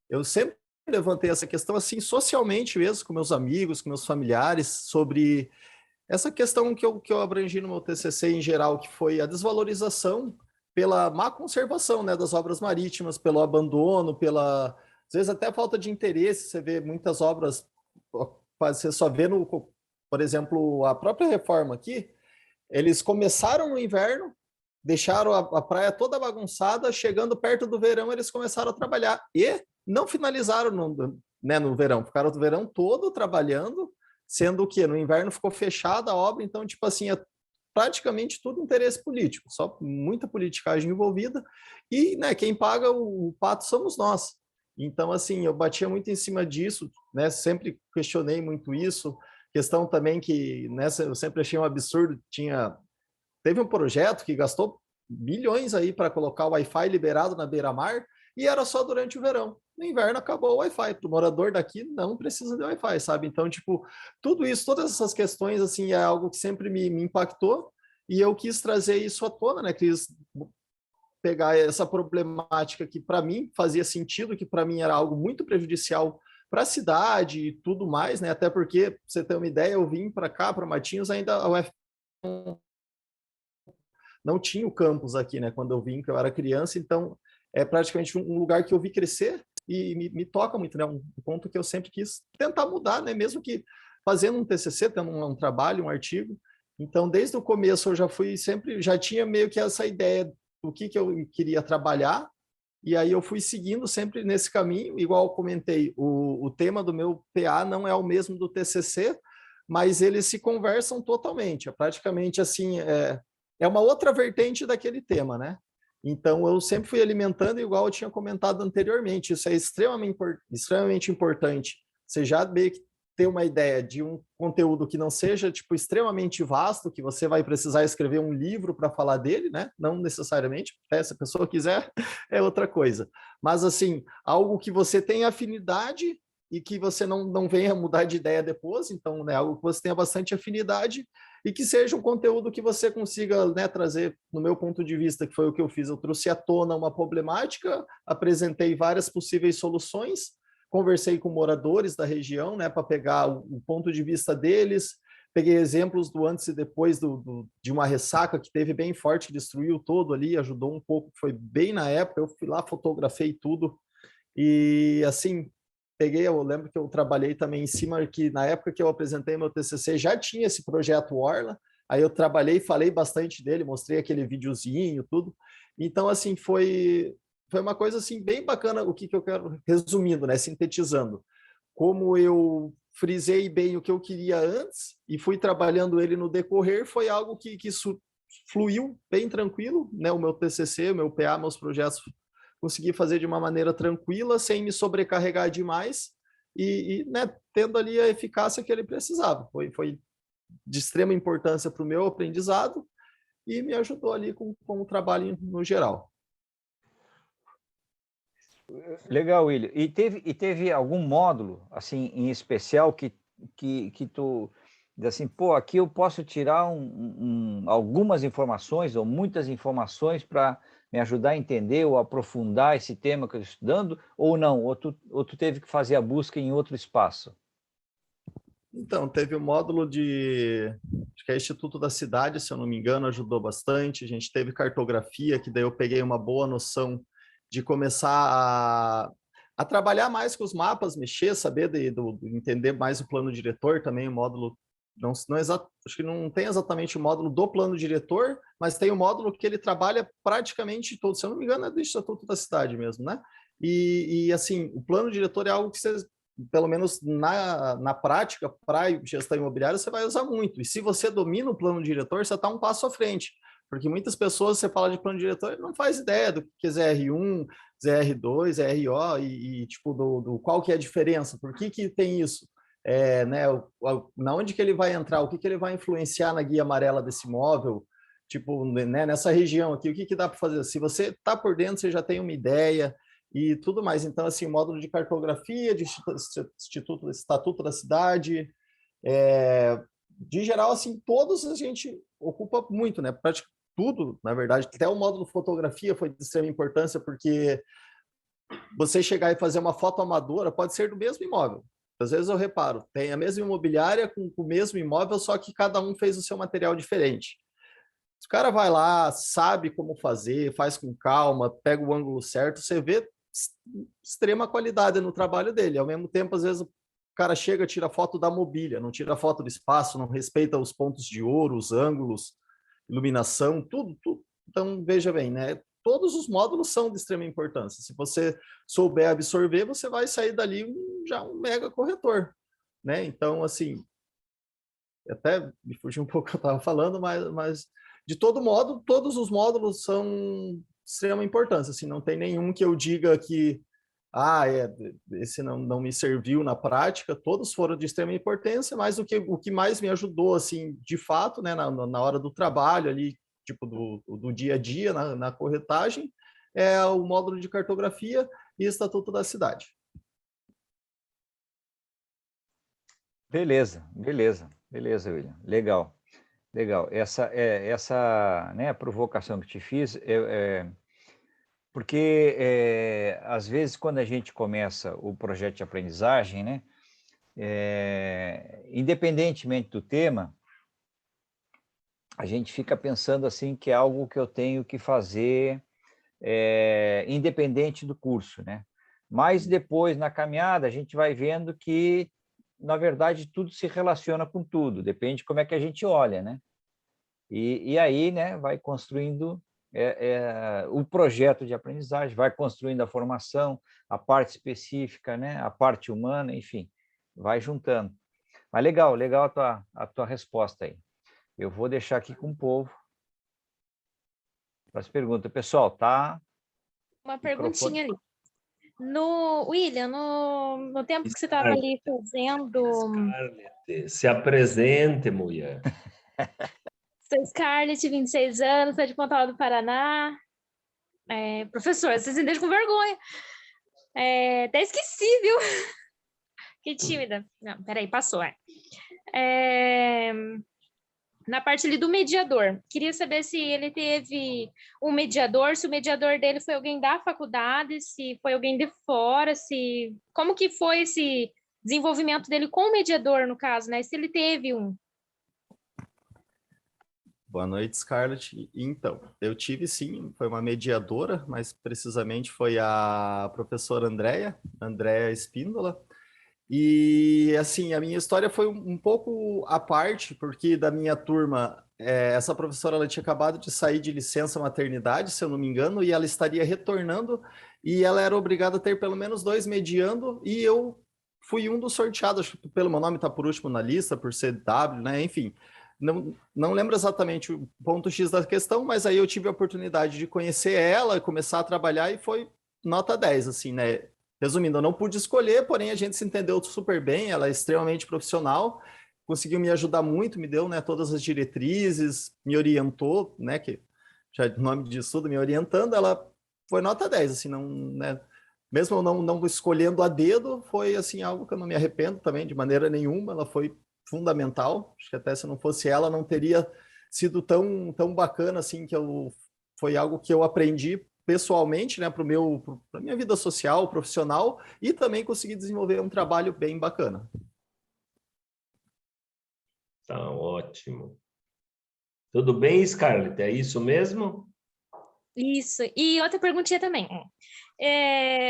eu sempre levantei essa questão assim socialmente mesmo, com meus amigos, com meus familiares, sobre essa questão que eu abrangi no meu TCC em geral, que foi a desvalorização pela má conservação, né, das obras marítimas, pelo abandono, às vezes até falta de interesse. Você vê muitas obras, você só vê por exemplo, a própria reforma aqui, eles começaram no inverno, deixaram a praia toda bagunçada, chegando perto do verão eles começaram a trabalhar e não finalizaram né, no verão, ficaram o verão todo trabalhando, sendo que no inverno ficou fechada a obra, então, tipo assim, é praticamente tudo interesse político, só muita politicagem envolvida, e, né, quem paga o pato somos nós. Então, assim, eu batia muito em cima disso, né, sempre questionei muito isso, questão também que, nessa, eu sempre achei um absurdo, teve um projeto que gastou bilhões aí para colocar o Wi-Fi liberado na beira-mar, e era só durante o verão. No inverno acabou o Wi-Fi. Para o morador daqui não precisa de Wi-Fi, sabe? Então, tipo, tudo isso, todas essas questões, assim, é algo que sempre me impactou, e eu quis trazer isso à tona, né? Quis pegar essa problemática que para mim fazia sentido, que para mim era algo muito prejudicial para a cidade e tudo mais, né? Até porque, pra você ter uma ideia, eu vim para cá, para Matinhos, ainda a UF não tinha o campus aqui, né? Quando eu vim, que eu era criança, então é praticamente um lugar que eu vi crescer e me toca muito, né? Um ponto que eu sempre quis tentar mudar, né? Mesmo que fazendo um TCC, tendo um trabalho, um artigo. Então, desde o começo eu já fui sempre, já tinha meio que essa ideia do que eu queria trabalhar, e aí eu fui seguindo sempre nesse caminho, igual eu comentei, o tema do meu PA não é o mesmo do TCC, mas eles se conversam totalmente, é praticamente assim, é uma outra vertente daquele tema, né? Então, eu sempre fui alimentando, igual eu tinha comentado anteriormente, isso é extremamente importante. Você já meio que ter uma ideia de um conteúdo que não seja, tipo, extremamente vasto, que você vai precisar escrever um livro para falar dele, né? Não necessariamente, se a pessoa quiser, é outra coisa. Mas, assim, algo que você tem afinidade e que você não venha mudar de ideia depois, então, né, algo que você tenha bastante afinidade e que seja um conteúdo que você consiga, né, trazer, no meu ponto de vista, que foi o que eu fiz, eu trouxe à tona uma problemática, apresentei várias possíveis soluções, conversei com moradores da região, né, para pegar o ponto de vista deles, peguei exemplos do antes e depois de uma ressaca que teve bem forte, que destruiu todo ali, ajudou um pouco, foi bem na época, eu fui lá, fotografei tudo, e assim, eu lembro que eu trabalhei também em cima, que na época que eu apresentei meu TCC já tinha esse projeto Orla, aí eu trabalhei, falei bastante dele, mostrei aquele videozinho, tudo. Então, assim, foi uma coisa assim bem bacana, o que eu quero, resumindo, né, sintetizando. Como eu frisei bem o que eu queria antes e fui trabalhando ele no decorrer, foi algo que fluiu bem tranquilo, né, o meu TCC, o meu PA, meus projetos consegui fazer de uma maneira tranquila, sem me sobrecarregar demais e né, tendo ali a eficácia que ele precisava. Foi de extrema importância para o meu aprendizado e me ajudou ali com o trabalho no geral. Legal, William. E teve algum módulo, assim, em especial que tu diz assim, pô, aqui eu posso tirar algumas informações ou muitas informações para me ajudar a entender ou aprofundar esse tema que eu estou estudando, ou não? Ou tu teve que fazer a busca em outro espaço? Então, teve o módulo acho que é Instituto da Cidade, se eu não me engano, ajudou bastante. A gente teve cartografia, que daí eu peguei uma boa noção de começar a trabalhar mais com os mapas, mexer, saber entender mais o plano diretor também, o módulo, acho que não tem exatamente o módulo do plano diretor, mas tem o módulo que ele trabalha praticamente todo, se eu não me engano, é do Instituto da Cidade mesmo, né? E assim, o plano diretor é algo que você, pelo menos na prática, para gestão imobiliária, você vai usar muito. E se você domina o plano diretor, você está um passo à frente. Porque muitas pessoas, você fala de plano diretor, não faz ideia do que é ZR1, ZR2, ZRO, tipo, qual que é a diferença, por que tem isso? Né, na onde que ele vai entrar, o que ele vai influenciar na guia amarela desse imóvel, tipo, né, nessa região aqui, o que dá para fazer? Se você está por dentro, você já tem uma ideia, e tudo mais. Então, assim, módulo de cartografia, de Estatuto da Cidade, de geral, assim, todos a gente ocupa muito, né? Praticamente tudo, na verdade, até o módulo fotografia foi de extrema importância, porque você chegar e fazer uma foto amadora pode ser do mesmo imóvel. Às vezes eu reparo, tem a mesma imobiliária com o mesmo imóvel, só que cada um fez o seu material diferente. Se o cara vai lá, sabe como fazer, faz com calma, pega o ângulo certo, você vê extrema qualidade no trabalho dele. Ao mesmo tempo, às vezes, o cara chega, tira foto da mobília, não tira foto do espaço, não respeita os pontos de ouro, os ângulos, iluminação, tudo. Então, veja bem, né? todos os módulos são de extrema importância. Se você souber absorver, você vai sair dali já um mega corretor, né? Então, assim, até me fugiu um pouco o que eu estava falando, mas de todo modo, todos os módulos são de extrema importância. Assim, não tem nenhum que eu diga que esse não me serviu na prática. Todos foram de extrema importância, mas o que mais me ajudou, assim, de fato, né, na hora do trabalho ali, tipo do dia a dia, na corretagem, é o módulo de cartografia e estatuto da cidade. Beleza, William. Legal. Essa né, provocação que te fiz porque às vezes quando a gente começa o projeto de aprendizagem, né, independentemente do tema, a gente fica pensando assim que é algo que eu tenho que fazer independente do curso, né? Mas depois, na caminhada, a gente vai vendo que, na verdade, tudo se relaciona com tudo, depende de como é que a gente olha, né? E aí, né, vai construindo o projeto de aprendizagem, vai construindo a formação, a parte específica, né, a parte humana, enfim, vai juntando. Mas legal a tua resposta aí. Eu vou deixar aqui com o povo para as perguntas. Pessoal, tá? Uma perguntinha ali. William, no tempo que você estava ali fazendo... Scarlett, se apresente, mulher. Sou Scarlett, 26 anos, sou de Pontal do Paraná. Professor, vocês me deixam com vergonha. Até esqueci, viu? Que tímida. Não, peraí, passou. Na parte ali do mediador, queria saber se ele teve um mediador, se o mediador dele foi alguém da faculdade, se foi alguém de fora, como que foi esse desenvolvimento dele com o mediador, no caso, né? Se ele teve um. Boa noite, Scarlett. Então, eu tive sim, foi uma mediadora, mas precisamente foi a professora Andréa Espíndola. E, assim, a minha história foi um pouco à parte, porque da minha turma, essa professora ela tinha acabado de sair de licença maternidade, se eu não me engano, e ela estaria retornando, e ela era obrigada a ter pelo menos 2 mediando, e eu fui um dos sorteados, acho que pelo meu nome está por último na lista, por ser W, né, enfim. Não lembro exatamente o ponto X da questão, mas aí eu tive a oportunidade de conhecer ela, começar a trabalhar, e foi nota 10, assim, né. Resumindo, eu não pude escolher, porém a gente se entendeu super bem, ela é extremamente profissional, conseguiu me ajudar muito, me deu, né, todas as diretrizes, me orientou, né, que já o nome disso tudo, me orientando, ela foi nota 10, assim, não, né, mesmo eu não escolhendo a dedo, foi, assim, algo que eu não me arrependo também, de maneira nenhuma, ela foi fundamental, acho que até se não fosse ela, não teria sido tão bacana, assim, foi algo que eu aprendi pessoalmente, né, para a minha vida social, profissional, e também consegui desenvolver um trabalho bem bacana. Tá ótimo. Tudo bem, Scarlett? É isso mesmo? Isso. E outra perguntinha também.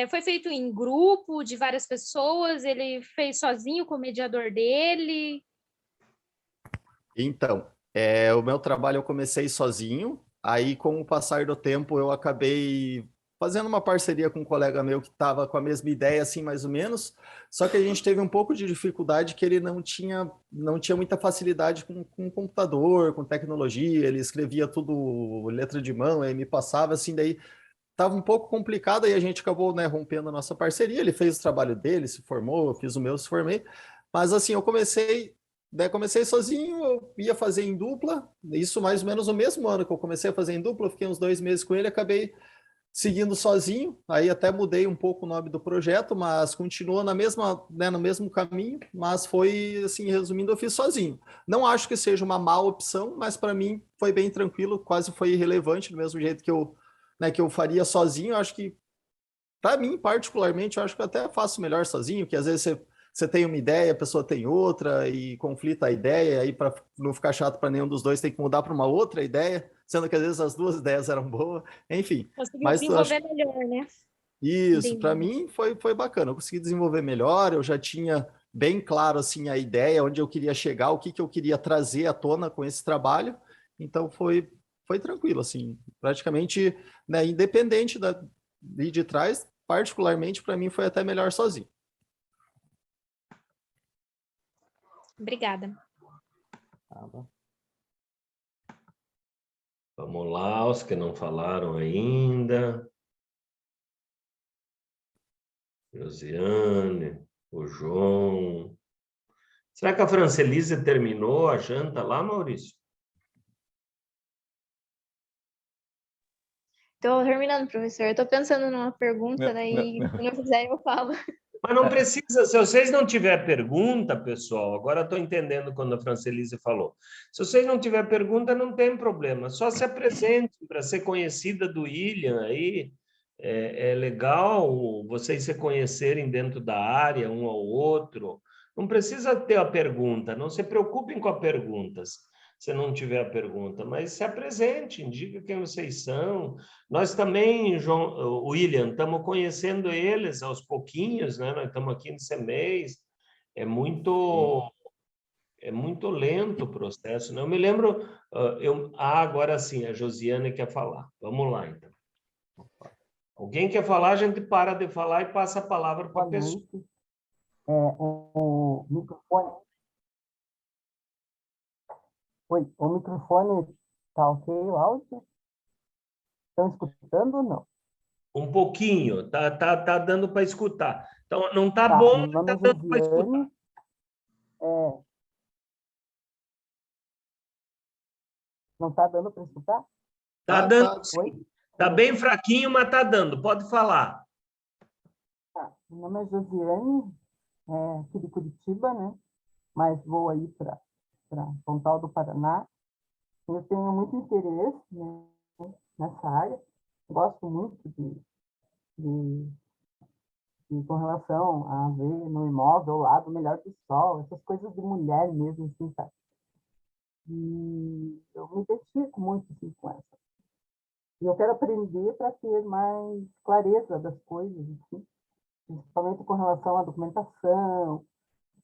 Foi feito em grupo de várias pessoas? Ele fez sozinho com o mediador dele? Então, o meu trabalho eu comecei sozinho, aí com o passar do tempo eu acabei fazendo uma parceria com um colega meu que estava com a mesma ideia, assim, mais ou menos, só que a gente teve um pouco de dificuldade que ele não tinha muita facilidade com computador, com tecnologia, ele escrevia tudo letra de mão, aí me passava, assim, daí estava um pouco complicado, e a gente acabou, né, rompendo a nossa parceria, ele fez o trabalho dele, se formou, eu fiz o meu, se formei, mas assim, eu comecei sozinho, eu ia fazer em dupla, isso mais ou menos no mesmo ano que eu comecei a fazer em dupla, eu fiquei uns 2 meses com ele, acabei seguindo sozinho, aí até mudei um pouco o nome do projeto, mas continua no mesmo caminho, mas foi, assim, resumindo, eu fiz sozinho. Não acho que seja uma má opção, mas para mim foi bem tranquilo, quase foi irrelevante, do mesmo jeito que eu faria sozinho. Eu acho que, para mim, particularmente, eu acho que eu até faço melhor sozinho, que às vezes você tem uma ideia, a pessoa tem outra, e conflita a ideia, aí para não ficar chato para nenhum dos dois, tem que mudar para uma outra ideia, sendo que às vezes as 2 ideias eram boas, enfim. Conseguiu desenvolver melhor, né? Isso, para mim foi bacana, eu consegui desenvolver melhor, eu já tinha bem claro, assim, a ideia, onde eu queria chegar, o que eu queria trazer à tona com esse trabalho, então foi foi tranquilo, assim, praticamente, né, independente de trás, particularmente para mim foi até melhor sozinho. Obrigada. Tá bom. Vamos lá, os que não falaram ainda. Josiane, o João. Será que a Francelise terminou a janta lá, Maurício? Estou terminando, professor. Eu estou pensando numa pergunta, daí se não fizer eu falo. Mas não precisa, se vocês não tiverem pergunta, pessoal, agora estou entendendo quando a Francelise falou. Se vocês não tiverem pergunta, não tem problema, só se apresente para ser conhecida do William aí. É legal vocês se conhecerem dentro da área, um ao outro. Não precisa ter a pergunta, não se preocupem com as perguntas, se não tiver a pergunta, mas se apresente, diga quem vocês são. Nós também, William, estamos conhecendo eles aos pouquinhos, né? Nós estamos aqui nesse mês, é muito lento o processo, né? Eu me lembro, agora sim, a Josiane quer falar. Vamos lá, então. Alguém quer falar, a gente para de falar e passa a palavra para a pessoa. O microfone. Oi, o microfone tá ok, o áudio? Estão escutando ou não? Um pouquinho, tá dando para escutar. Então, não tá Tá, bom, meu nome tá é dando para escutar. Josiane. Não tá dando para escutar? Tá dando, Tá. sim. Oi? Tá bem fraquinho, mas tá dando. Pode falar. Tá, meu nome é Josiane, aqui de Curitiba, né? Mas vou aí para Pontal do Paraná. Eu tenho muito interesse, né, nessa área. Gosto muito com relação a ver no imóvel o lado melhor do sol, essas coisas de mulher mesmo, assim, sabe? E eu me identifico muito assim, com essa. E eu quero aprender para ter mais clareza das coisas, assim, principalmente com relação à documentação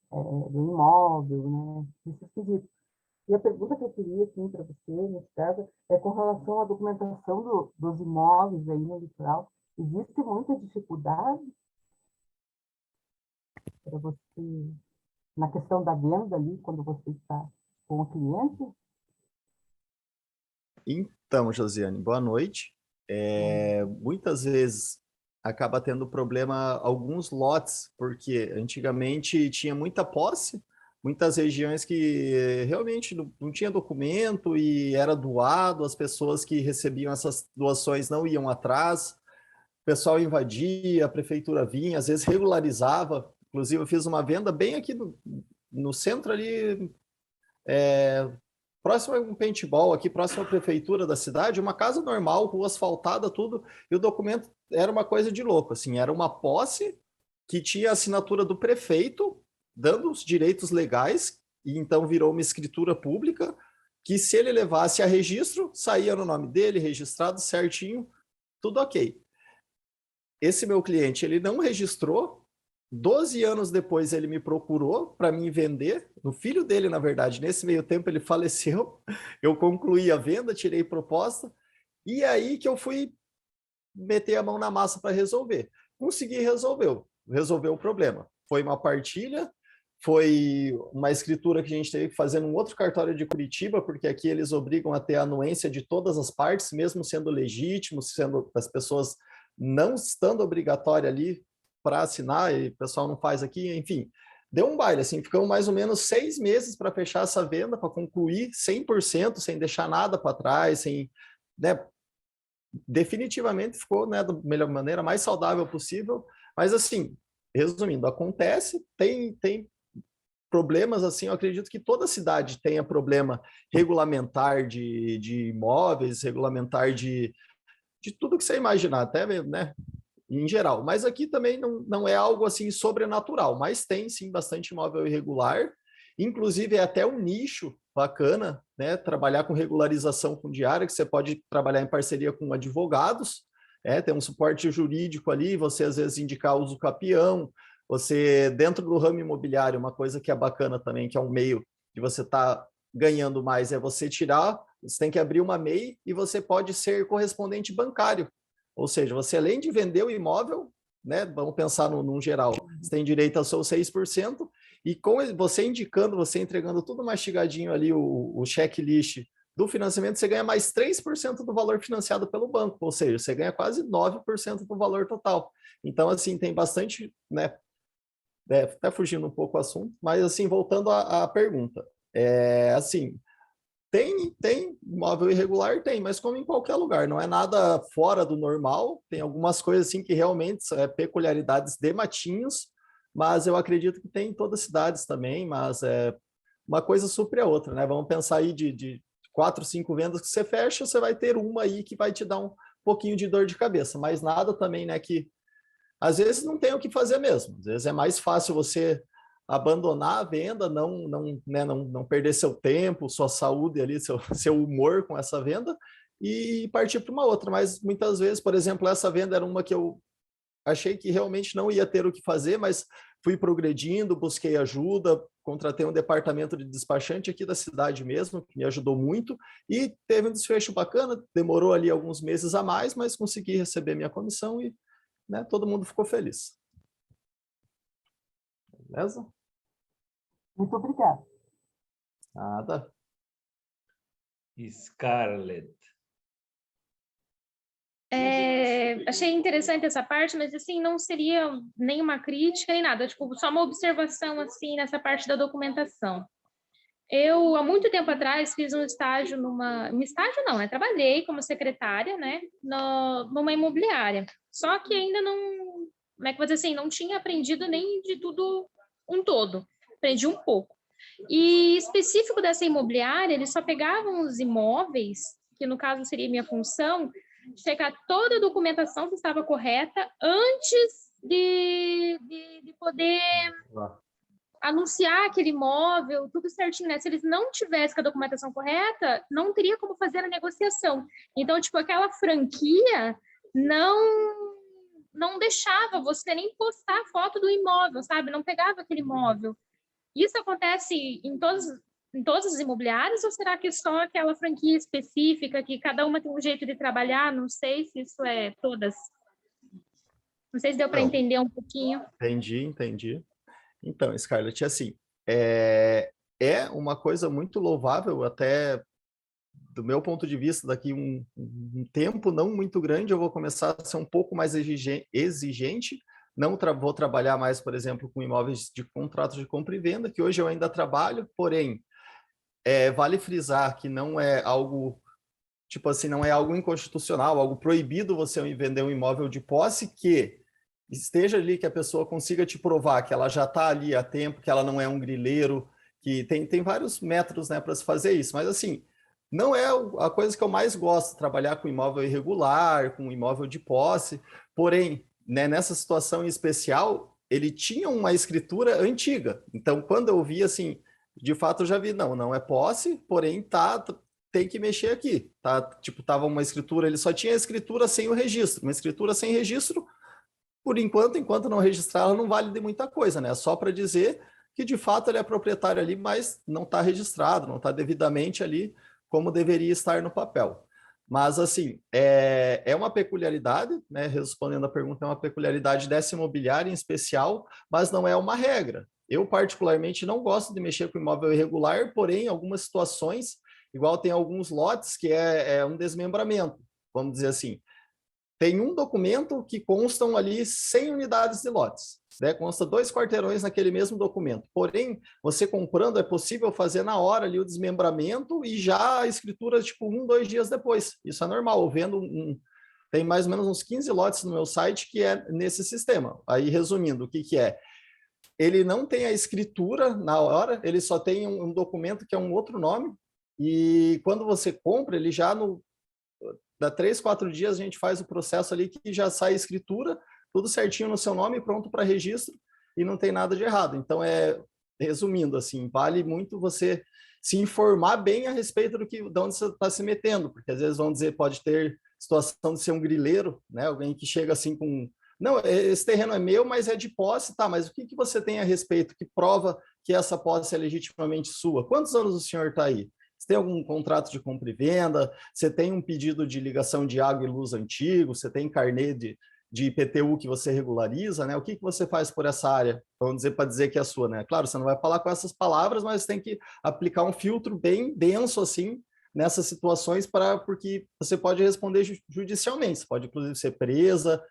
do imóvel, né? Isso é esquisito. E a pergunta que eu queria, assim, para você, nesse caso, é com relação à documentação dos imóveis aí no litoral. Existe muita dificuldade para você, na questão da venda ali, quando você está com o cliente? Então, Josiane, boa noite. Muitas vezes acaba tendo problema alguns lotes, porque antigamente tinha muita posse, muitas regiões que realmente não tinha documento e era doado, as pessoas que recebiam essas doações não iam atrás, o pessoal invadia, a prefeitura vinha, às vezes regularizava. Inclusive, eu fiz uma venda bem aqui no centro ali, próximo a um paintball, aqui próximo à prefeitura da cidade, uma casa normal, rua asfaltada, tudo, e o documento era uma coisa de louco, assim, era uma posse que tinha a assinatura do prefeito, dando os direitos legais, e então virou uma escritura pública, que se ele levasse a registro, saía no nome dele, registrado certinho, tudo ok. Esse meu cliente, ele não registrou, 12 anos depois ele me procurou para mim vender, o filho dele, na verdade, nesse meio tempo ele faleceu, eu concluí a venda, tirei proposta, e aí que eu fui meter a mão na massa para resolver. Consegui resolver o problema. Foi uma partilha, foi uma escritura que a gente teve que fazer num outro cartório de Curitiba, porque aqui eles obrigam a ter a anuência de todas as partes, mesmo sendo legítimo, sendo as pessoas não estando obrigatória ali para assinar, e o pessoal não faz aqui, enfim. Deu um baile, assim, ficamos mais ou menos 6 meses para fechar essa venda, para concluir 100%, sem deixar nada para trás, sem, né, definitivamente ficou, né, da melhor maneira, mais saudável possível, mas assim, resumindo, acontece, tem problemas, assim, eu acredito que toda cidade tenha problema regulamentar de imóveis, regulamentar de tudo que você imaginar, até, né, em geral. Mas aqui também não é algo assim sobrenatural, mas tem sim bastante imóvel irregular. Inclusive é até um nicho bacana, né? Trabalhar com regularização fundiária, que você pode trabalhar em parceria com advogados, tem um suporte jurídico ali, você às vezes indicar uso capião, você dentro do ramo imobiliário, uma coisa que é bacana também, que é um meio que você está ganhando mais, é você tirar Você tem que abrir uma MEI e você pode ser correspondente bancário. Ou seja, você além de vender o imóvel, né, vamos pensar num geral, você tem direito ao seu 6%, e com você indicando, você entregando tudo mastigadinho ali, o checklist do financiamento, você ganha mais 3% do valor financiado pelo banco, ou seja, você ganha quase 9% do valor total. Então, assim, tem bastante, né, até fugindo um pouco o assunto, mas, assim, voltando à pergunta, assim, tem imóvel irregular? Tem, mas como em qualquer lugar, não é nada fora do normal, tem algumas coisas, assim, que realmente são peculiaridades de Matinhos, mas eu acredito que tem em todas as cidades também, mas uma coisa supre a outra, né? Vamos pensar aí de 4, 5 vendas que você fecha, você vai ter uma aí que vai te dar um pouquinho de dor de cabeça, mas nada também, né, que às vezes não tem o que fazer mesmo. Às vezes é mais fácil você abandonar a venda, não perder seu tempo, sua saúde ali, seu humor com essa venda e partir para uma outra. Mas muitas vezes, por exemplo, essa venda era uma que eu achei que realmente não ia ter o que fazer, mas fui progredindo, busquei ajuda, contratei um departamento de despachante aqui da cidade mesmo, que me ajudou muito, e teve um desfecho bacana, demorou ali alguns meses a mais, mas consegui receber minha comissão e, né, todo mundo ficou feliz. Beleza? Muito obrigado. Nada. Scarlett. Achei interessante essa parte, mas assim, não seria nenhuma crítica nem nada, tipo, só uma observação assim nessa parte da documentação. Eu, há muito tempo atrás, fiz um estágio um estágio não, né? Trabalhei como secretária, né? Numa imobiliária. Só que ainda não, como é que eu vou dizer assim, não tinha aprendido nem de tudo um todo. Aprendi um pouco. E específico dessa imobiliária, eles só pegavam os imóveis, que no caso seria minha função, checar toda a documentação que estava correta antes de poder anunciar aquele imóvel, tudo certinho, né? Se eles não tivessem com a documentação correta, não teria como fazer a negociação. Então, tipo, aquela franquia não deixava você nem postar a foto do imóvel, sabe? Não pegava aquele imóvel. Isso acontece em todas as imobiliárias ou será que só aquela franquia específica que cada uma tem um jeito de trabalhar? Não sei se isso é todas. Não sei se deu para entender um pouquinho. Entendi. Então, Scarlett, assim, é uma coisa muito louvável, até do meu ponto de vista, daqui um tempo não muito grande, eu vou começar a ser um pouco mais exigente, não vou trabalhar mais, por exemplo, com imóveis de contratos de compra e venda, que hoje eu ainda trabalho, porém, vale frisar que não é algo, tipo assim, não é algo inconstitucional, algo proibido você vender um imóvel de posse que esteja ali, que a pessoa consiga te provar que ela já está ali há tempo, que ela não é um grileiro, que tem vários métodos, né, para se fazer isso, mas assim, não é a coisa que eu mais gosto, trabalhar com imóvel irregular, com imóvel de posse, porém, né, nessa situação em especial, ele tinha uma escritura antiga, então quando eu vi assim, de fato eu já vi, não é posse, porém tem que mexer aqui, tá? Tipo, tava uma escritura, ele só tinha a escritura sem o registro, uma escritura sem registro, por enquanto não registrar, ela não vale de muita coisa, né? Só para dizer que de fato ele é proprietário ali, mas não está registrado, não está devidamente ali como deveria estar no papel. Mas, assim, é uma peculiaridade, né? Respondendo a pergunta, é uma peculiaridade dessa imobiliária em especial, mas não é uma regra. Eu, particularmente, não gosto de mexer com imóvel irregular, porém, em algumas situações, igual tem alguns lotes que é um desmembramento, vamos dizer assim. Tem um documento que constam ali 100 unidades de lotes, né? Consta 2 quarteirões naquele mesmo documento. Porém, você comprando, é possível fazer na hora ali o desmembramento e já a escritura, tipo, 1, 2 dias depois. Isso é normal. Eu vendo tem mais ou menos uns 15 lotes no meu site que é nesse sistema. Aí, resumindo, o que é? Ele não tem a escritura na hora, ele só tem um documento que é um outro nome, e quando você compra, ele já dá 3, 4 dias a gente faz o processo ali que já sai a escritura, tudo certinho no seu nome, pronto para registro, e não tem nada de errado. Então, resumindo, assim, vale muito você se informar bem a respeito de onde você está se metendo, porque às vezes vão dizer, pode ter situação de ser um grileiro, né? Alguém que chega assim com... Não, esse terreno é meu, mas é de posse, tá, mas o que você tem a respeito que prova que essa posse é legitimamente sua? Quantos anos o senhor está aí? Você tem algum contrato de compra e venda? Você tem um pedido de ligação de água e luz antigo? Você tem carnê de IPTU que você regulariza, né? O que você faz por essa área? Vamos dizer, para dizer que é sua, né? Claro, você não vai falar com essas palavras, mas tem que aplicar um filtro bem denso, assim, nessas situações, porque você pode responder judicialmente, você pode, inclusive, ser presa,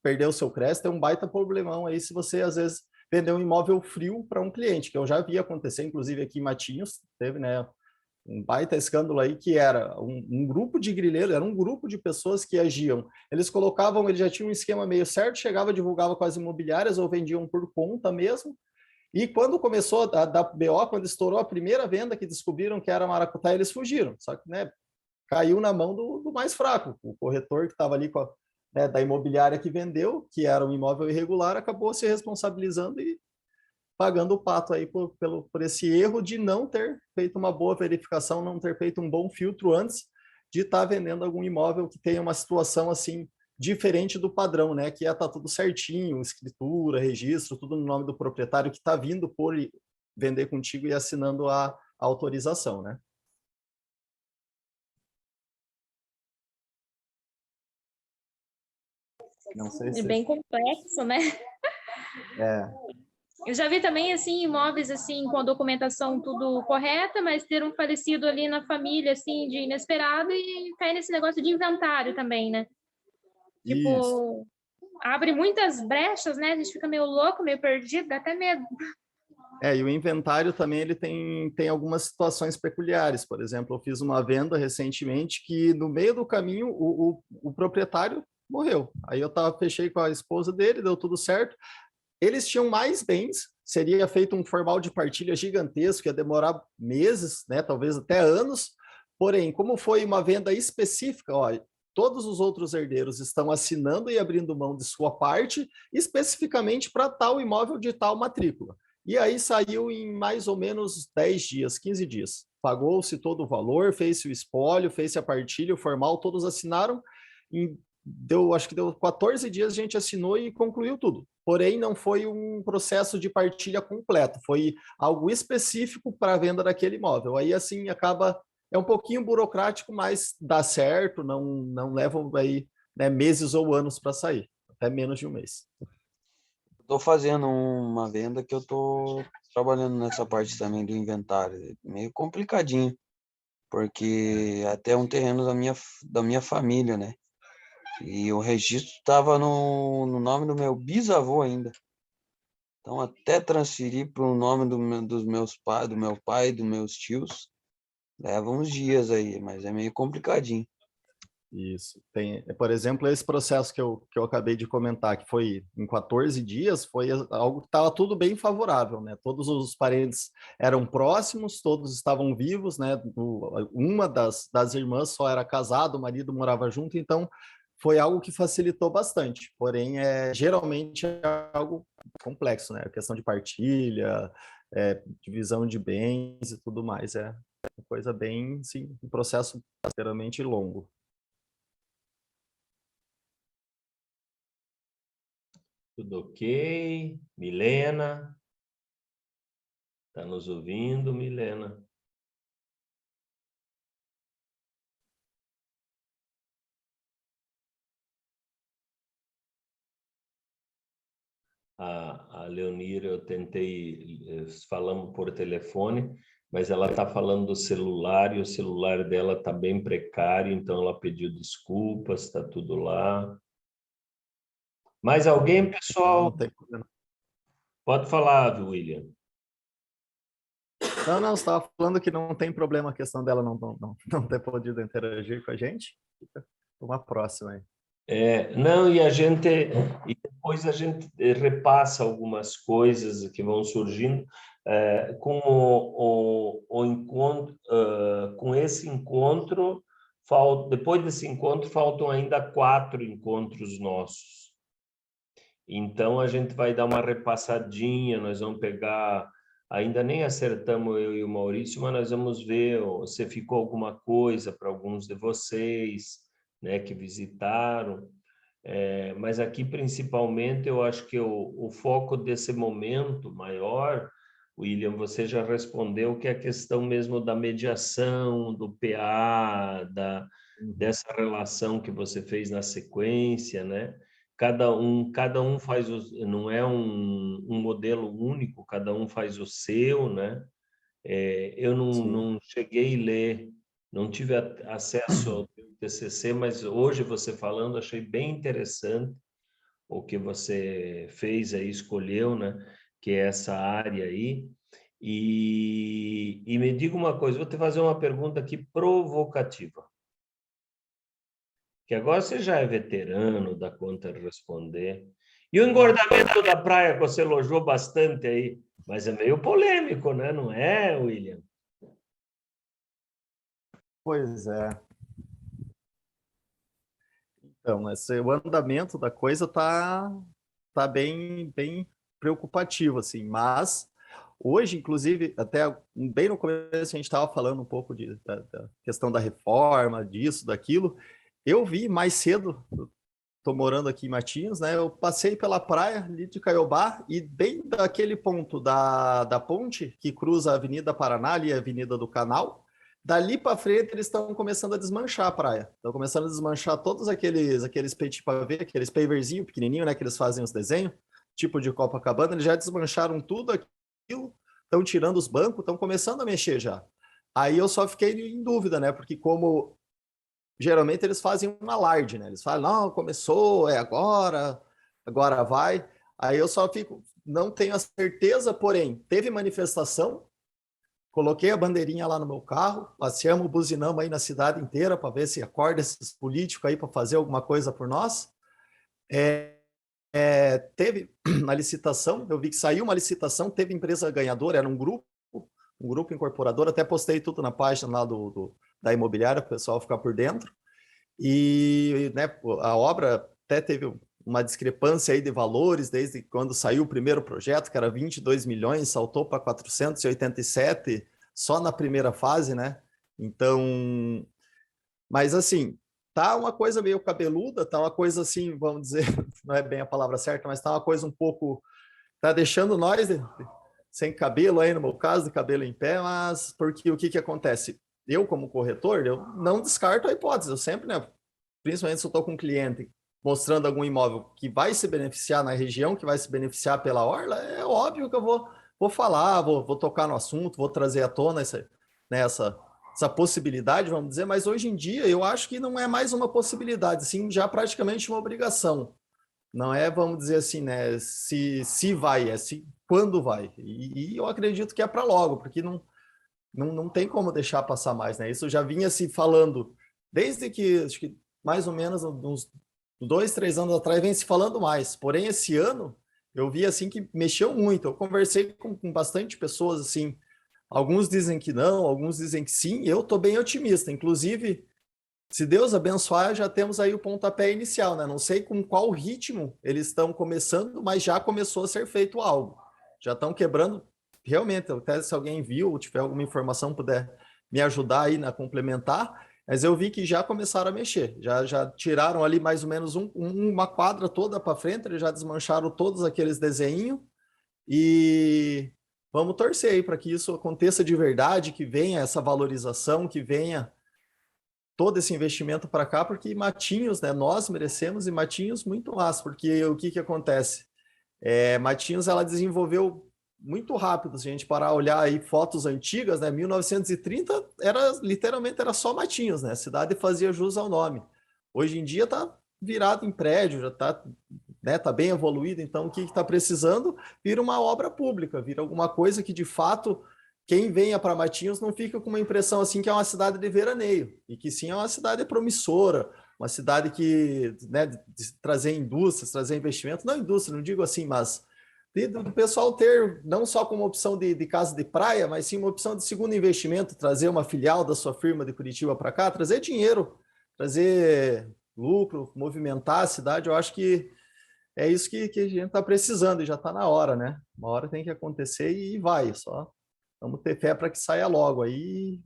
perder o seu crédito, ter um baita problemão aí se você, às vezes, vender um imóvel frio para um cliente, que eu já vi acontecer, inclusive aqui em Matinhos, teve, né, um baita escândalo aí, que era um grupo de grileiros, era um grupo de pessoas que agiam. Eles já tinham um esquema meio certo, chegava, divulgava com as imobiliárias ou vendiam por conta mesmo. E quando começou a dar BO, quando estourou a primeira venda, que descobriram que era maracutaia, eles fugiram. Só que, né, caiu na mão do mais fraco. O corretor que estava ali né, da imobiliária que vendeu, que era um imóvel irregular, acabou se responsabilizando e pagando o pato aí por esse erro de não ter feito uma boa verificação, não ter feito um bom filtro antes de estar vendendo algum imóvel que tenha uma situação assim diferente do padrão, né? Que tá tudo certinho, escritura, registro, tudo no nome do proprietário que está vindo por vender contigo e assinando a autorização, né? Não sei se... É bem complexo, né? É. Eu já vi também, assim, imóveis, assim, com a documentação tudo correta, mas ter um falecido ali na família, assim, de inesperado e cair nesse negócio de inventário também, né? Tipo, isso. Abre muitas brechas, né? A gente fica meio louco, meio perdido, dá até medo. E o inventário também ele tem algumas situações peculiares. Por exemplo, eu fiz uma venda recentemente que no meio do caminho o proprietário morreu. Aí eu fechei com a esposa dele, deu tudo certo. Eles tinham mais bens, seria feito um formal de partilha gigantesco, ia demorar meses, né, talvez até anos. Porém, como foi uma venda específica, todos os outros herdeiros estão assinando e abrindo mão de sua parte, especificamente para tal imóvel de tal matrícula. E aí saiu em mais ou menos 10 dias, 15 dias. Pagou-se todo o valor, fez-se o espólio, fez-se a partilha, o formal, todos assinaram. Acho que deu 14 dias, a gente assinou e concluiu tudo. Porém, não foi um processo de partilha completo, foi algo específico para a venda daquele imóvel. Aí, assim, é um pouquinho burocrático, mas dá certo, não levam aí, né, meses ou anos para sair, até menos de um mês. Estou fazendo uma venda que eu estou trabalhando nessa parte também do inventário, meio complicadinho, porque até um terreno da minha família, né? E o registro estava no nome do meu bisavô ainda. Então, até transferir para o nome dos meus pais, do meu pai, dos meus tios, leva uns dias aí, mas é meio complicadinho. Isso. Por exemplo, esse processo que eu acabei de comentar, que foi em 14 dias, foi algo que estava tudo bem favorável, né? Todos os parentes eram próximos, todos estavam vivos, né? Uma das irmãs só era casada, o marido morava junto, então foi algo que facilitou bastante. Porém, geralmente é algo complexo, né? A questão de partilha, divisão de bens e tudo mais. É uma coisa bem, sim, um processo extremamente longo. Tudo ok? Milena? Está nos ouvindo, Milena? A Leonira, eu tentei, falamos por telefone, mas ela está falando do celular e o celular dela está bem precário, então ela pediu desculpas, está tudo lá. Mais alguém, pessoal? Não tem problema. Pode falar, William. Não, você estava falando que não tem problema a questão dela não ter podido interagir com a gente. Fica uma próxima aí. Não, e depois a gente repassa algumas coisas que vão surgindo com o encontro, com esse encontro, depois desse encontro faltam ainda 4 encontros nossos. Então a gente vai dar uma repassadinha, nós vamos pegar, ainda nem acertamos eu e o Maurício, mas nós vamos ver se ficou alguma coisa para alguns de vocês, né, que visitaram, mas aqui principalmente eu acho que o foco desse momento maior William, você já respondeu que é a questão mesmo da mediação, do PA, dessa relação que você fez na sequência, né? Cada um faz, não é um modelo único, cada um faz o seu, né? Eu não cheguei a ler, não tive acesso ao TCC, mas hoje você falando, achei bem interessante o que você fez aí, escolheu, né? Que é essa área aí. E me diga uma coisa, vou te fazer uma pergunta aqui provocativa. Que agora você já é veterano, dá conta de responder. E o engordamento da praia, que você elogiou bastante aí, mas é meio polêmico, né? Não é, William? Pois é. Então, o andamento da coisa tá bem preocupativo, assim, mas hoje, inclusive, até bem no começo a gente estava falando um pouco da questão da reforma, disso, daquilo. Eu vi mais cedo, estou morando aqui em Matinhos, né? Eu passei pela praia ali de Caiobá e bem daquele ponto da ponte que cruza a Avenida Paraná e a Avenida do Canal, dali para frente eles estão começando a desmanchar a praia. Estão começando a desmanchar todos aqueles petit pavé, aqueles paverzinho pequenininho, né? Que eles fazem os desenhos, tipo de Copacabana. Eles já desmancharam tudo aquilo, estão tirando os bancos, estão começando a mexer já. Aí eu só fiquei em dúvida, né? Porque como geralmente eles fazem um alarde, né? Eles falam, não, começou, é agora vai. Aí eu só fico, não tenho a certeza, porém, teve manifestação, coloquei a bandeirinha lá no meu carro, passeamos, buzinamos aí na cidade inteira para ver se acorda esses políticos aí para fazer alguma coisa por nós. Teve na licitação, eu vi que saiu uma licitação, teve empresa ganhadora, era um grupo incorporador, até postei tudo na página lá da imobiliária, para o pessoal ficar por dentro. E né, a obra até teve uma discrepância aí de valores, desde quando saiu o primeiro projeto, que era 22 milhões, saltou para 487 só na primeira fase, né? Então, mas assim, tá uma coisa meio cabeluda, tá uma coisa assim, vamos dizer, não é bem a palavra certa, mas tá uma coisa um pouco, tá deixando nós sem cabelo aí, no meu caso, de cabelo em pé, mas porque o que acontece? Eu, como corretor, eu não descarto a hipótese, eu sempre, né, principalmente se eu estou com um cliente mostrando algum imóvel que vai se beneficiar na região, que vai se beneficiar pela orla, é óbvio que eu vou falar, vou tocar no assunto, vou trazer à tona essa possibilidade, vamos dizer, mas hoje em dia eu acho que não é mais uma possibilidade, sim, já praticamente uma obrigação. Não é, vamos dizer assim, né, se vai, é se quando vai. E eu acredito que é para logo, porque não tem como deixar passar mais, né? Isso já vinha se falando desde que, acho que mais ou menos uns 2, 3 anos atrás, vem se falando mais. Porém, esse ano, eu vi assim que mexeu muito. Eu conversei com bastante pessoas, assim, alguns dizem que não, alguns dizem que sim. Eu estou bem otimista. Inclusive, se Deus abençoar, já temos aí o pontapé inicial, né? Não sei com qual ritmo eles estão começando, mas já começou a ser feito algo. Já estão quebrando, realmente, até se alguém viu ou tiver alguma informação, puder me ajudar aí na complementar, mas eu vi que já começaram a mexer, já tiraram ali mais ou menos uma quadra toda para frente, eles já desmancharam todos aqueles desenhos e vamos torcer aí para que isso aconteça de verdade, que venha essa valorização, que venha todo esse investimento para cá, porque Matinhos, né, nós merecemos e Matinhos muito mais, porque o que acontece? Matinhos, ela desenvolveu muito rápido, se a gente parar a olhar aí fotos antigas, né, 1930 literalmente era só Matinhos, né, a cidade fazia jus ao nome. Hoje em dia está virado em prédio, já está, né, tá bem evoluído, então o que está precisando? Vira uma obra pública, vira alguma coisa que de fato quem venha para Matinhos não fica com uma impressão assim que é uma cidade de veraneio, e que sim é uma cidade promissora, uma cidade que, né, de trazer indústrias, trazer investimento, não indústria, não digo assim, mas do pessoal ter não só como opção de casa de praia, mas sim uma opção de segundo investimento, trazer uma filial da sua firma de Curitiba para cá, trazer dinheiro, trazer lucro, movimentar a cidade. Eu acho que é isso que a gente está precisando e já está na hora, né? Uma hora tem que acontecer e vai, só vamos ter fé para que saia logo. Aí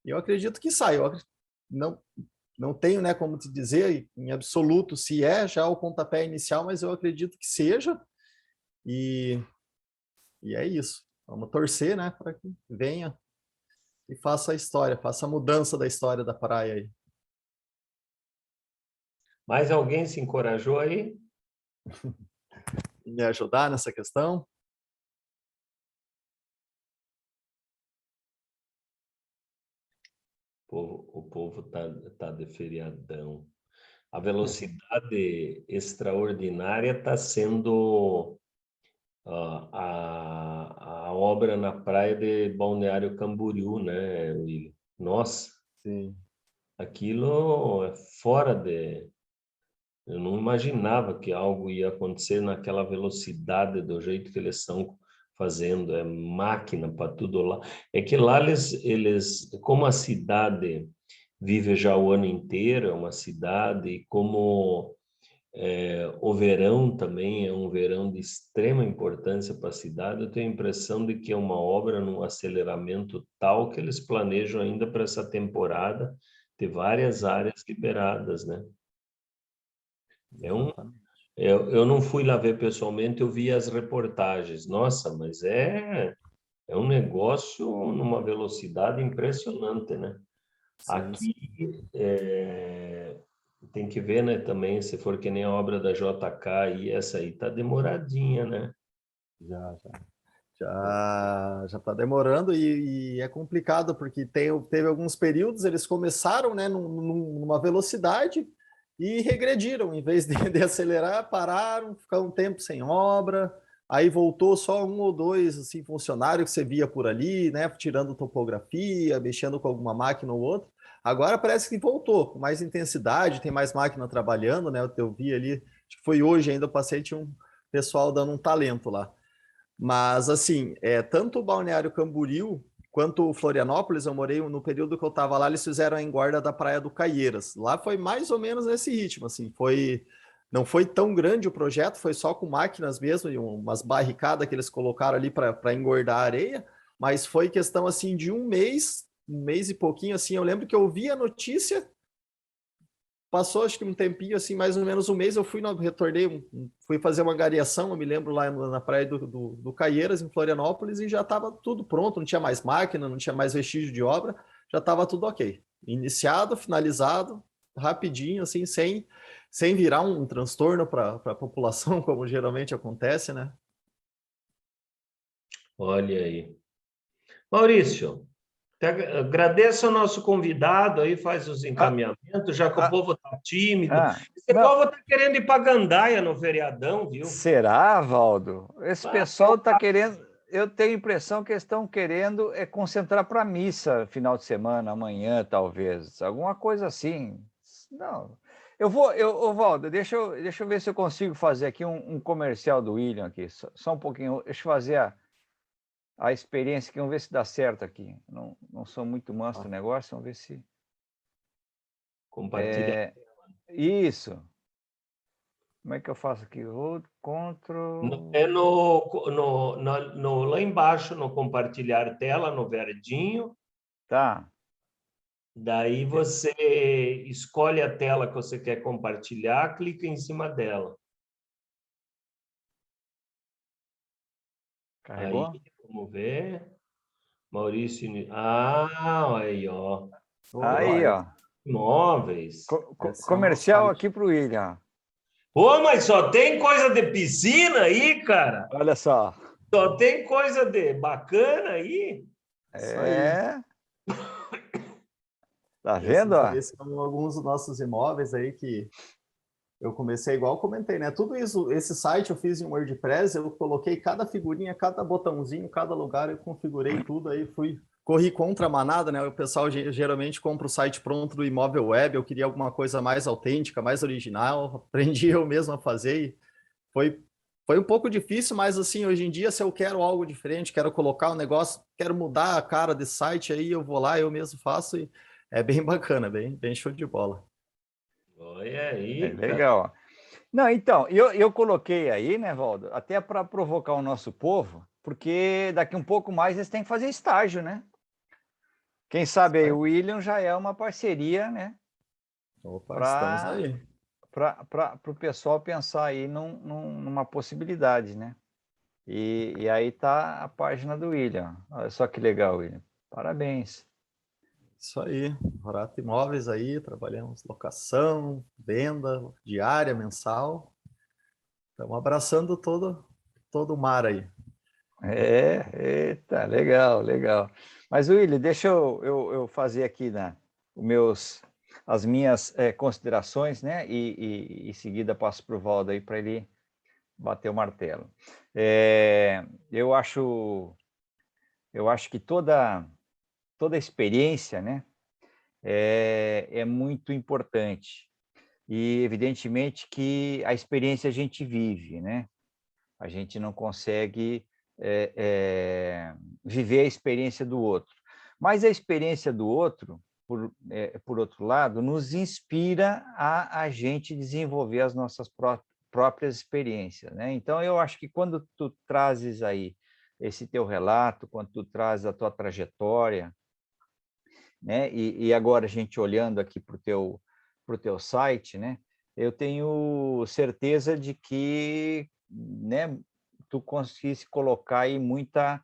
eu acredito que sai. Eu não tenho, né, como te dizer em absoluto se é já o pontapé inicial, mas eu acredito que seja. E é isso. Vamos torcer, né, para que venha e faça a história, faça a mudança da história da praia aí. Mais alguém se encorajou aí? Me ajudar nessa questão? O povo tá de feriadão. A velocidade extraordinária está sendo a obra na praia de Balneário Camboriú, né, William? Nossa, Sim. aquilo é fora de... Eu não imaginava que algo ia acontecer naquela velocidade, do jeito que eles estão fazendo, é máquina para tudo lá. É que lá como a cidade vive já o ano inteiro, é uma cidade, e como o verão também é um verão de extrema importância para a cidade, eu tenho a impressão de que é uma obra num aceleramento tal que eles planejam ainda para essa temporada ter várias áreas liberadas, né? Eu não fui lá ver pessoalmente, eu vi as reportagens. Nossa, mas é um negócio numa velocidade impressionante, né? Sim. Aqui tem que ver, né, também, se for que nem a obra da JK, e essa aí tá demoradinha, né? Já está demorando e é complicado, porque teve alguns períodos, eles começaram, né, numa velocidade e regrediram, em vez de acelerar, pararam, ficaram um tempo sem obra, aí voltou só um ou dois assim, funcionários que você via por ali, né, tirando topografia, mexendo com alguma máquina ou outra. Agora parece que voltou com mais intensidade, tem mais máquina trabalhando, né? Eu vi ali, acho que foi hoje ainda, eu passei, tinha um pessoal dando um talento lá. Mas, assim, tanto o Balneário Camboriú quanto o Florianópolis, eu morei no período que eu estava lá, eles fizeram a engorda da Praia do Caieiras. Lá foi mais ou menos nesse ritmo, assim, não foi tão grande o projeto, foi só com máquinas mesmo, e umas barricadas que eles colocaram ali para engordar a areia, mas foi questão, assim, de um mês e pouquinho, assim, eu lembro que eu vi a notícia, passou acho que um tempinho, assim, mais ou menos um mês, eu retornei, fui fazer uma gareação, eu me lembro lá na praia do Caieiras, em Florianópolis, e já estava tudo pronto, não tinha mais máquina, não tinha mais vestígio de obra, já estava tudo ok. Iniciado, finalizado, rapidinho, assim, sem virar um transtorno para a população, como geralmente acontece, né? Olha aí. Maurício, agradeço ao nosso convidado aí, faz os encaminhamentos, já que o povo está tímido. Esse povo está querendo ir para Gandaia no feriadão, viu? Será, Valdo? Esse pessoal está querendo... Eu tenho a impressão que eles estão querendo concentrar para a missa final de semana, amanhã, talvez. Alguma coisa assim. Não. Valdo, deixa eu ver se eu consigo fazer aqui um comercial do William aqui. Só um pouquinho. Deixa eu fazer a experiência aqui, vamos ver se dá certo aqui. Não sou muito manso do negócio, vamos ver se... Compartilha. Isso. Como é que eu faço aqui? Hold, Ctrl... Lá embaixo, no compartilhar tela, no verdinho. Tá. Daí você escolhe a tela que você quer compartilhar, clica em cima dela. Carregou? Aí, vamos ver. Maurício... aí, ó. Aí, ó. Imóveis. Comercial aqui para o William. Pô, mas só tem coisa de piscina aí, cara? Olha só. Só tem coisa de bacana aí? Tá vendo? Esses são alguns dos nossos imóveis aí que eu comecei igual eu comentei, né? Tudo isso, esse site eu fiz em WordPress, eu coloquei cada figurinha, cada botãozinho, cada lugar, eu configurei tudo aí, corri contra a manada, né? O pessoal geralmente compra o site pronto do imóvel web, eu queria alguma coisa mais autêntica, mais original, aprendi eu mesmo a fazer e foi um pouco difícil, mas assim, hoje em dia, se eu quero algo diferente, quero colocar um negócio, quero mudar a cara desse site aí, eu vou lá, eu mesmo faço e é bem bacana, bem show de bola. Olha aí, legal. Não, então, eu coloquei aí, né, Valdo, até para provocar o nosso povo, porque daqui um pouco mais eles têm que fazer estágio, né? Quem sabe aí o William já é uma parceria, né? Opa, estamos aí. Para o pessoal pensar aí numa possibilidade, né? E aí está a página do William. Olha só que legal, William. Parabéns. Isso aí, Horato Imóveis aí, trabalhamos locação, venda, diária, mensal. Estamos abraçando todo o mar aí. Eita, legal, legal. Mas, William, deixa eu fazer aqui as minhas considerações, né? E em seguida passo para o Valdo aí para ele bater o martelo. Eu acho que toda experiência, né? É muito importante. E, evidentemente, que a experiência a gente vive, né? A gente não consegue viver a experiência do outro. Mas a experiência do outro, por outro lado, nos inspira a gente desenvolver as nossas próprias experiências, né? Então, eu acho que quando tu trazes aí esse teu relato, quando tu trazes a tua trajetória, né? E agora a gente olhando aqui para o teu site, né? Eu tenho certeza de que, né, tu conseguisse colocar aí muita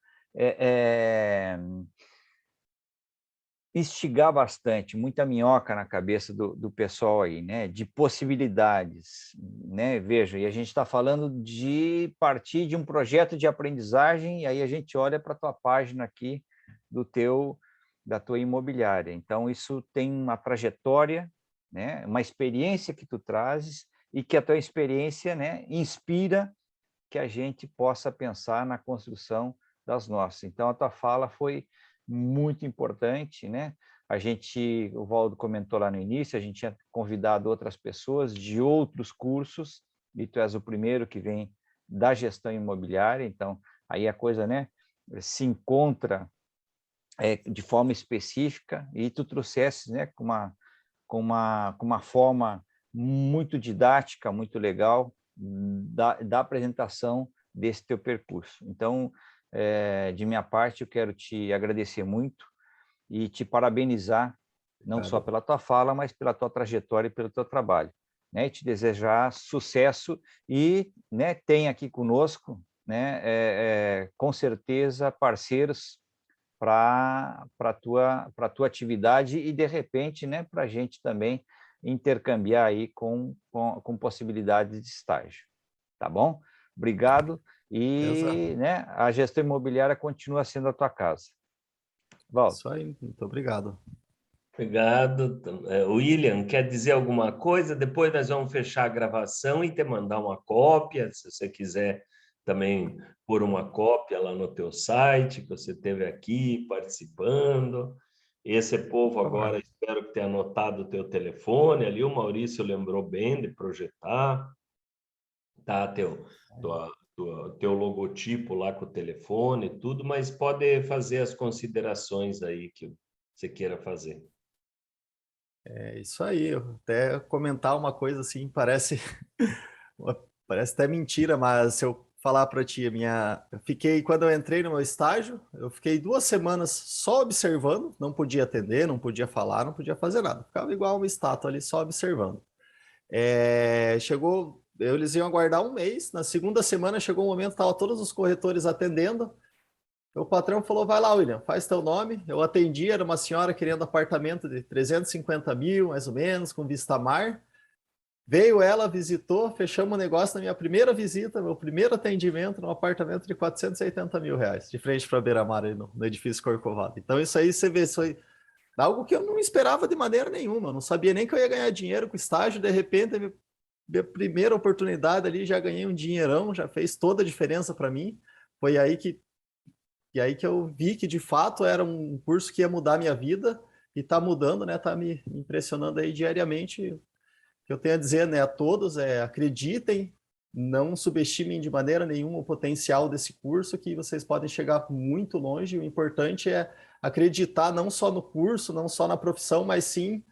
instigar bastante, muita minhoca na cabeça do pessoal aí, né? De possibilidades, né? Veja, e a gente está falando de partir de um projeto de aprendizagem, e aí a gente olha para a tua página aqui da tua imobiliária. Então, isso tem uma trajetória, né? Uma experiência que tu trazes e que a tua experiência, né, inspira que a gente possa pensar na construção das nossas. Então, a tua fala foi muito importante, né? O Valdo comentou lá no início, a gente tinha convidado outras pessoas de outros cursos, e tu és o primeiro que vem da gestão imobiliária, então aí a coisa, né, se encontra de forma específica, e tu trouxesse, né, com uma forma muito didática, muito legal, da apresentação desse teu percurso. Então, de minha parte, eu quero te agradecer muito e te parabenizar, não só pela tua fala, mas pela tua trajetória e pelo teu trabalho, né? E te desejar sucesso e, né, tem aqui conosco, né, com certeza, parceiros para a tua atividade e, de repente, né, para a gente também intercambiar aí com possibilidades de estágio. Tá bom? Obrigado. E, né, a gestão imobiliária continua sendo a tua casa. Valdo. Isso aí, muito obrigado. Obrigado. William, quer dizer alguma coisa? Depois nós vamos fechar a gravação e te mandar uma cópia, se você quiser também pôr uma cópia lá no teu site, que você esteve aqui participando. Esse povo agora, espero que tenha anotado o teu telefone ali, o Maurício lembrou bem de projetar, tá? Teu logotipo lá com o telefone e tudo, mas pode fazer as considerações aí que você queira fazer. É isso aí, eu até comentar uma coisa assim, parece até mentira, mas se eu falar para ti, quando eu entrei no meu estágio, eu fiquei 2 semanas só observando, não podia atender, não podia falar, não podia fazer nada, ficava igual uma estátua ali, só observando. Eles iam aguardar 1 mês, na segunda semana chegou um momento, estavam todos os corretores atendendo, o patrão falou, vai lá, William, faz teu nome. Eu atendi, era uma senhora querendo apartamento de 350 mil, mais ou menos, com vista a mar. Veio ela, visitou, fechamos o negócio na minha primeira visita, meu primeiro atendimento num apartamento de 480 mil reais, de frente para a beira-mar, no edifício Corcovado. Então isso aí você vê, foi algo que eu não esperava de maneira nenhuma, eu não sabia nem que eu ia ganhar dinheiro com estágio, de repente, minha primeira oportunidade ali, já ganhei um dinheirão, já fez toda a diferença para mim. Foi aí que eu vi que, de fato, era um curso que ia mudar a minha vida e está mudando, né? Está me impressionando aí diariamente. O que eu tenho a dizer, né, a todos acreditem, não subestimem de maneira nenhuma o potencial desse curso, que vocês podem chegar muito longe. O importante é acreditar não só no curso, não só na profissão, mas sim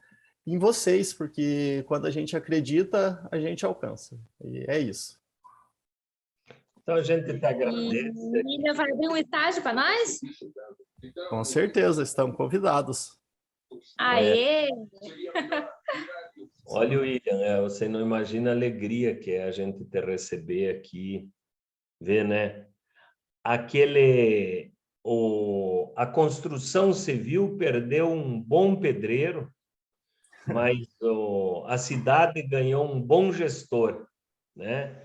em vocês, porque quando a gente acredita, a gente alcança. E é isso. Então, a gente te agradece. William vai abrir um estágio para nós? Com certeza, estão convidados. Aê! Olha, William, você não imagina a alegria que é a gente te receber aqui, ver, né, a construção civil perdeu um bom pedreiro, mas a cidade ganhou um bom gestor, né?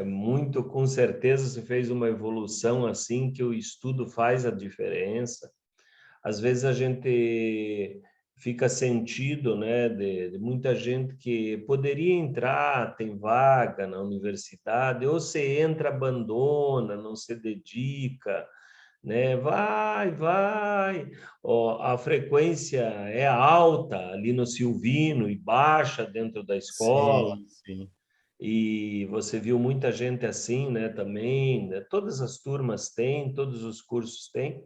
Muito, com certeza, se fez uma evolução assim, que o estudo faz a diferença. Às vezes a gente fica sentido, né, de muita gente que poderia entrar, tem vaga na universidade, ou você entra, abandona, não se dedica, né? Vai. A frequência é alta ali no Silvino e baixa dentro da escola. Sim. E você viu muita gente assim, né, também, né? Todas as turmas têm, todos os cursos têm,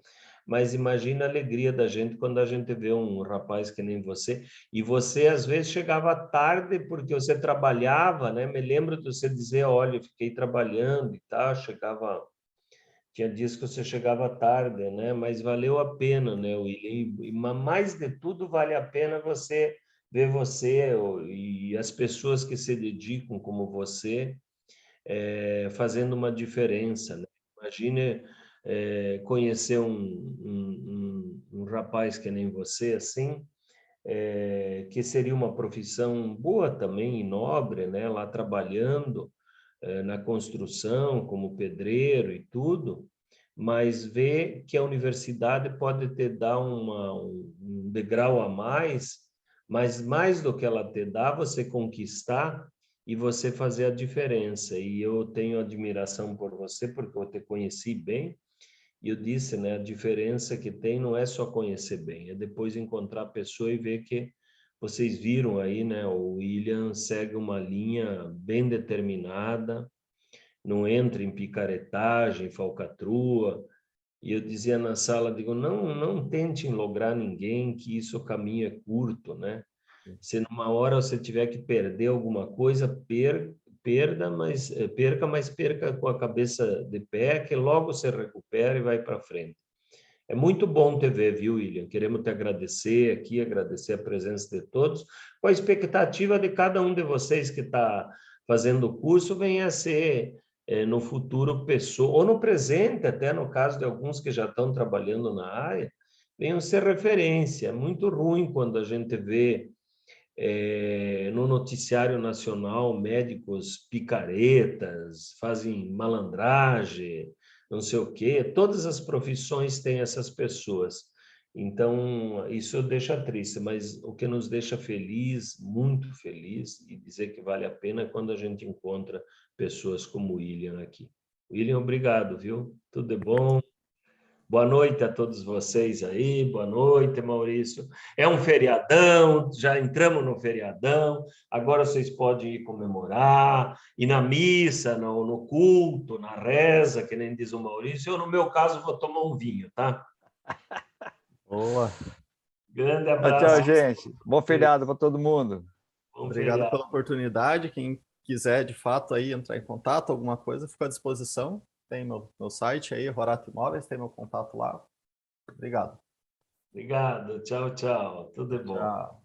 mas imagina a alegria da gente quando a gente vê um rapaz que nem você, e você às vezes chegava tarde porque você trabalhava, né? Me lembro de você dizer, olha, eu fiquei trabalhando e tal, tinha dias que você chegava tarde, né? Mas valeu a pena, né, William? E mais de tudo, vale a pena você ver você e as pessoas que se dedicam como você, fazendo uma diferença, né? Imagine conhecer um rapaz que nem você, assim, que seria uma profissão boa também e nobre, né? Lá trabalhando na construção, como pedreiro e tudo, mas ver que a universidade pode te dar um degrau a mais, mas mais do que ela te dá, você conquistar e você fazer a diferença. E eu tenho admiração por você, porque eu te conheci bem, e eu disse, né, a diferença que tem não é só conhecer bem, é depois encontrar a pessoa e ver que vocês viram aí, né, o William segue uma linha bem determinada, não entra em picaretagem, falcatrua. E eu dizia na sala, digo, não tente lograr ninguém, que isso o caminho é curto, né? Se numa hora você tiver que perder alguma coisa, perca, mas perca com a cabeça de pé, que logo você recupera e vai para frente. É muito bom te ver, viu, William? Queremos te agradecer aqui, agradecer a presença de todos, com a expectativa de cada um de vocês que está fazendo o curso venha a ser, no futuro, pessoa, ou no presente, até no caso de alguns que já estão trabalhando na área, venham ser referência. É muito ruim quando a gente vê no noticiário nacional médicos picaretas, fazem malandragem, não sei o quê. Todas as profissões têm essas pessoas. Então, isso deixa triste, mas o que nos deixa feliz, muito feliz, e dizer que vale a pena é quando a gente encontra pessoas como o William aqui. William, obrigado, viu? Tudo de bom. Boa noite a todos vocês aí, boa noite, Maurício. É um feriadão, já entramos no feriadão, agora vocês podem ir comemorar, ir na missa, no culto, na reza, que nem diz o Maurício. Eu, no meu caso, vou tomar um vinho, tá? Boa. Grande Tchau, abraço. gente. Bom feriado para todo mundo. Bom Obrigado feriado. pela oportunidade. Quem quiser, de fato, aí entrar em contato, alguma coisa, fico à disposição. Tem meu site aí, Rorato Imóveis, tem meu contato lá. Obrigado. Obrigado. Tchau, tchau. Tudo de bom. Tchau.